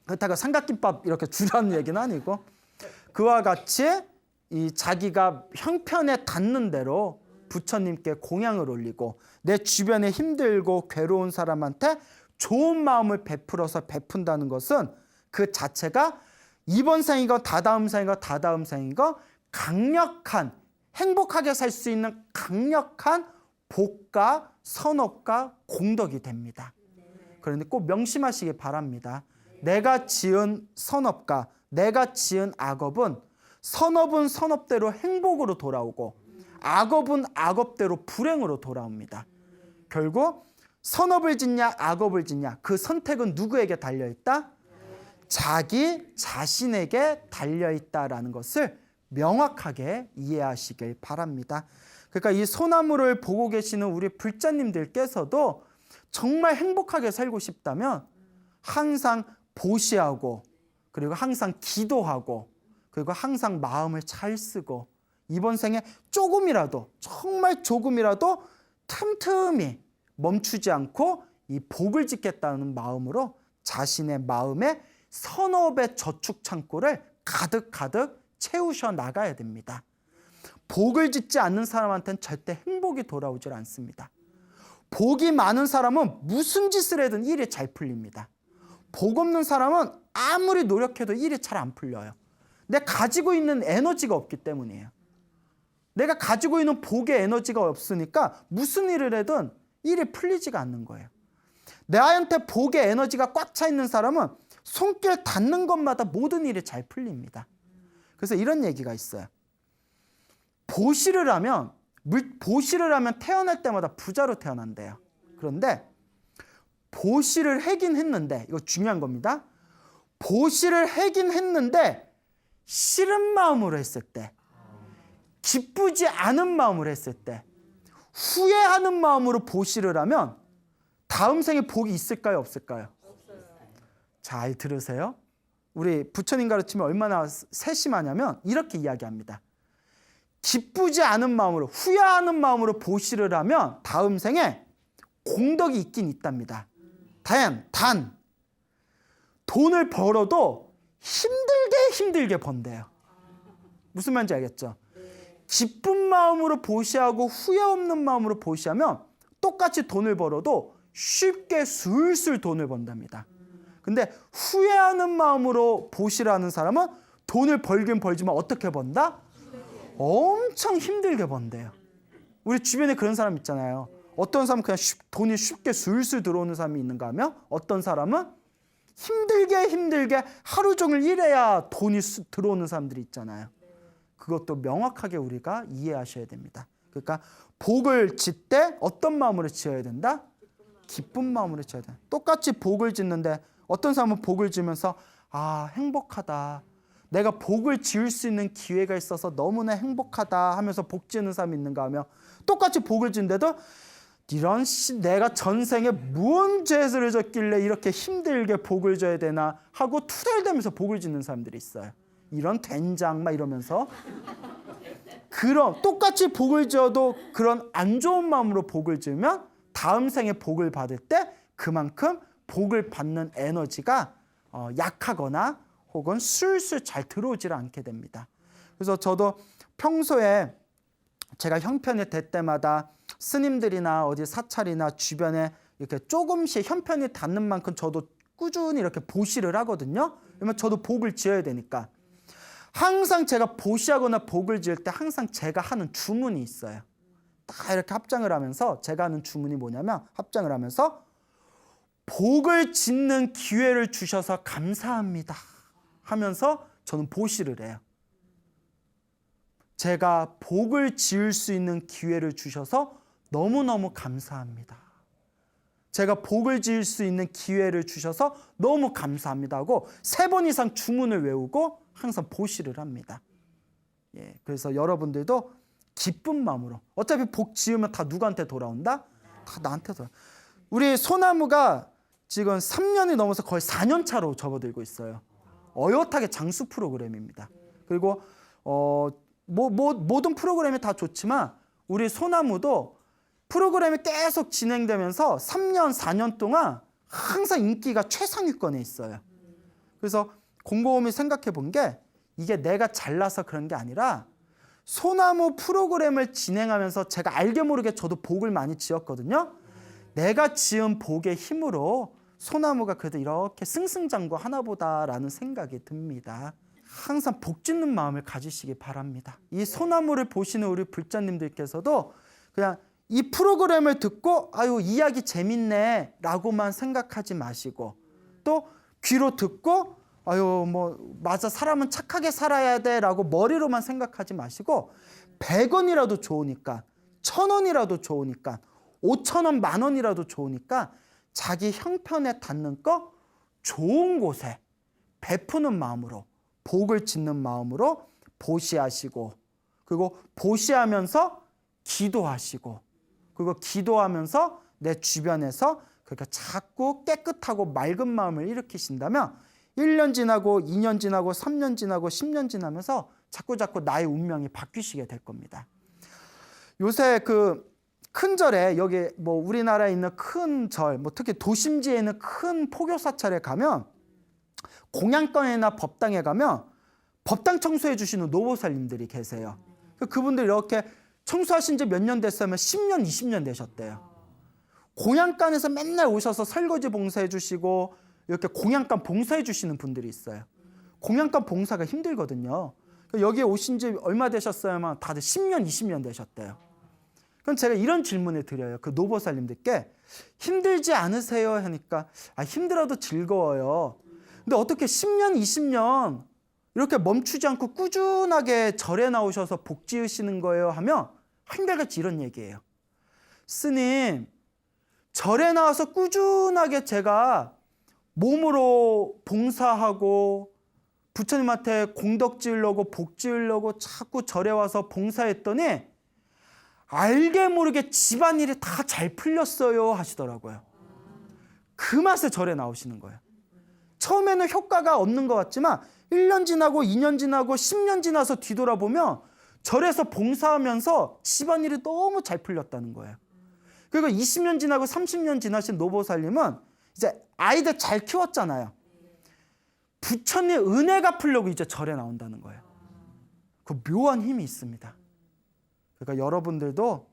그렇다고 삼각김밥 이렇게 주라는 얘기는 아니고, 그와 같이 이 자기가 형편에 닿는 대로 부처님께 공양을 올리고 내 주변에 힘들고 괴로운 사람한테 좋은 마음을 베풀어서 베푼다는 것은 그 자체가 이번 생이건 다다음 생이건 다다음 생이건 강력한, 행복하게 살 수 있는 강력한 복과 선업과 공덕이 됩니다. 그런데 꼭 명심하시기 바랍니다. 내가 지은 선업과 내가 지은 악업은, 선업은 선업대로 행복으로 돌아오고 악업은 악업대로 불행으로 돌아옵니다. 결국 선업을 짓냐 악업을 짓냐, 그 선택은 누구에게 달려있다? 자기 자신에게 달려있다라는 것을 명확하게 이해하시길 바랍니다. 그러니까 이 소나무를 보고 계시는 우리 불자님들께서도 정말 행복하게 살고 싶다면 항상 보시하고, 그리고 항상 기도하고, 그리고 항상 마음을 잘 쓰고, 이번 생에 조금이라도, 정말 조금이라도 틈틈이 멈추지 않고 이 복을 짓겠다는 마음으로 자신의 마음에 선업의 저축 창고를 가득가득 채우셔 나가야 됩니다. 복을 짓지 않는 사람한테는 절대 행복이 돌아오질 않습니다. 복이 많은 사람은 무슨 짓을 해도 일이 잘 풀립니다. 복 없는 사람은 아무리 노력해도 일이 잘 안 풀려요. 내가 가지고 있는 에너지가 없기 때문이에요. 내가 가지고 있는 복의 에너지가 없으니까 무슨 일을 해도 일이 풀리지가 않는 거예요. 나한테 복의 에너지가 꽉 차 있는 사람은 손길 닿는 것마다 모든 일이 잘 풀립니다. 그래서 이런 얘기가 있어요. 보시를 하면 태어날 때마다 부자로 태어난대요. 그런데 보시를 하긴 했는데, 이거 중요한 겁니다. 보시를 하긴 했는데 싫은 마음으로 했을 때, 기쁘지 않은 마음으로 했을 때, 후회하는 마음으로 보시를 하면 다음 생에 복이 있을까요, 없을까요? 없어요. 잘 들으세요. 우리 부처님 가르침이 얼마나 세심하냐면 이렇게 이야기합니다. 기쁘지 않은 마음으로, 후회하는 마음으로 보시를 하면 다음 생에 공덕이 있긴 있답니다. 단 돈을 벌어도 힘들게 번대요. 무슨 말인지 알겠죠? 기쁜 마음으로 보시하고 후회 없는 마음으로 보시하면 똑같이 돈을 벌어도 쉽게 술술 돈을 번답니다. 근데 후회하는 마음으로 보시를 하는 사람은 돈을 벌긴 벌지만 어떻게 번다? 엄청 힘들게 번대요. 우리 주변에 그런 사람 있잖아요. 어떤 사람은 그냥 돈이 쉽게 술술 들어오는 사람이 있는가 하면, 어떤 사람은 힘들게 하루 종일 일해야 돈이 들어오는 사람들이 있잖아요. 그것도 명확하게 우리가 이해하셔야 됩니다. 그러니까 복을 짓되 어떤 마음으로 지어야 된다? 기쁜 마음으로 지어야 된다. 똑같이 복을 짓는데 어떤 사람은 복을 지으면서 행복하다, 내가 복을 지을 수 있는 기회가 있어서 너무나 행복하다 하면서 복 지는 사람이 있는가 하면, 똑같이 복을 짓는데도 이런 내가 전생에 무슨 죄를 졌길래 이렇게 힘들게 복을 져야 되나 하고 투덜대면서 복을 짓는 사람들이 있어요. 이런 된장 막 이러면서. 그런 똑같이 복을 지어도 그런 안 좋은 마음으로 복을 지으면 다음 생에 복을 받을 때 그만큼 복을 받는 에너지가 약하거나 혹은 술술 잘 들어오질 않게 됩니다. 그래서 저도 평소에 제가 형편이 될 때마다 스님들이나 어디 사찰이나 주변에 이렇게 조금씩 형편이 닿는 만큼 저도 꾸준히 이렇게 보시를 하거든요. 그러면 저도 복을 지어야 되니까. 항상 제가 보시하거나 복을 지을 때 항상 제가 하는 주문이 있어요. 다 이렇게 합장을 하면서 제가 하는 주문이 뭐냐면, 합장을 하면서 복을 짓는 기회를 주셔서 감사합니다 하면서 저는 보시를 해요. 제가 복을 지을 수 있는 기회를 주셔서 너무너무 감사합니다. 제가 복을 지을 수 있는 기회를 주셔서 너무 감사합니다 하고 3번 이상 주문을 외우고 항상 보시를 합니다. 예, 그래서 여러분들도 기쁜 마음으로, 어차피 복 지으면 다 누구한테 돌아온다? 다 나한테 돌아온다. 우리 소나무가 지금 3년이 넘어서 거의 4년 차로 접어들고 있어요. 어엿하게 장수 프로그램입니다. 그리고 모든 프로그램이 다 좋지만 우리 소나무도 프로그램이 계속 진행되면서 3년, 4년 동안 항상 인기가 최상위권에 있어요. 그래서 곰곰이 생각해 본 게 이게 내가 잘나서 그런 게 아니라 소나무 프로그램을 진행하면서 제가 알게 모르게 저도 복을 많이 지었거든요. 내가 지은 복의 힘으로 소나무가 그래도 이렇게 승승장구하나 보다라는 생각이 듭니다. 항상 복 짓는 마음을 가지시기 바랍니다. 이 소나무를 보시는 우리 불자님들께서도 그냥 이 프로그램을 듣고 아유 이야기 재밌네 라고만 생각하지 마시고, 또 귀로 듣고 아유 뭐 맞아 사람은 착하게 살아야 돼 라고 머리로만 생각하지 마시고 100원이라도 좋으니까 1000원이라도 좋으니까 5,000원, 10,000원이라도 좋으니까 자기 형편에 닿는 거 좋은 곳에 베푸는 마음으로, 복을 짓는 마음으로 보시하시고, 그리고 보시하면서 기도하시고, 그리고 기도하면서 내 주변에서 그러니까 자꾸 깨끗하고 맑은 마음을 일으키신다면 1년 지나고 2년 지나고 3년 지나고 10년 지나면서 자꾸 나의 운명이 바뀌시게 될 겁니다. 요새 그 큰 절에, 여기 뭐 우리나라에 있는 큰 절, 뭐 특히 도심지에 있는 큰 포교 사찰에 가면, 공양권이나 법당에 가면 법당 청소해 주시는 노보살님들이 계세요. 그분들 이렇게 청소하신 지 몇 년 됐으면 10년, 20년 되셨대요. 공양간에서 맨날 오셔서 설거지 봉사해 주시고 이렇게 공양간 봉사해 주시는 분들이 있어요. 공양간 봉사가 힘들거든요. 여기에 오신 지 얼마 되셨어야만 다들 10년, 20년 되셨대요. 그럼 제가 이런 질문을 드려요. 그 노보살님들께 힘들지 않으세요? 하니까 힘들어도 즐거워요. 근데 어떻게 10년, 20년 이렇게 멈추지 않고 꾸준하게 절에 나오셔서 복 지으시는 거예요? 하면 한결같이 이런 얘기예요. 스님, 절에 나와서 꾸준하게 제가 몸으로 봉사하고 부처님한테 공덕 지으려고 복 지으려고 자꾸 절에 와서 봉사했더니 알게 모르게 집안일이 다 잘 풀렸어요 하시더라고요. 그 맛에 절에 나오시는 거예요. 처음에는 효과가 없는 것 같지만 1년 지나고 2년 지나고 10년 지나서 뒤돌아보면 절에서 봉사하면서 집안일이 너무 잘 풀렸다는 거예요. 그리고 20년 지나고 30년 지나신 노보살님은 이제 아이들 잘 키웠잖아요. 부처님 은혜 갚으려고 이제 절에 나온다는 거예요. 그 묘한 힘이 있습니다. 그러니까 여러분들도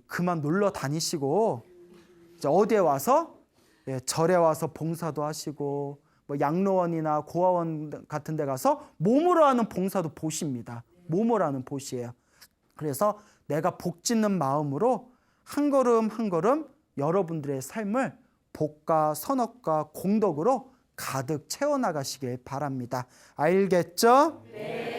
그만 놀러 다니시고 이제 어디에 와서 절에 와서 봉사도 하시고 뭐 양로원이나 고아원 같은 데 가서 몸으로 하는 봉사도 보십니다. 몸으로 하는 보시예요. 그래서 내가 복 짓는 마음으로 한 걸음 한 걸음 여러분들의 삶을 복과 선업과 공덕으로 가득 채워나가시길 바랍니다. 알겠죠? 네.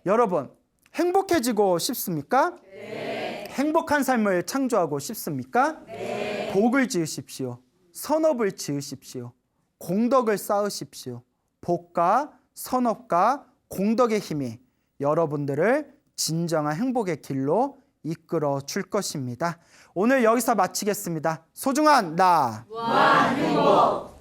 여러분 행복해지고 싶습니까? 네. 행복한 삶을 창조하고 싶습니까? 네. 복을 지으십시오. 선업을 지으십시오. 공덕을 쌓으십시오. 복과 선업과 공덕의 힘이 여러분들을 진정한 행복의 길로 이끌어 줄 것입니다. 오늘 여기서 마치겠습니다. 소중한 나 무한행복.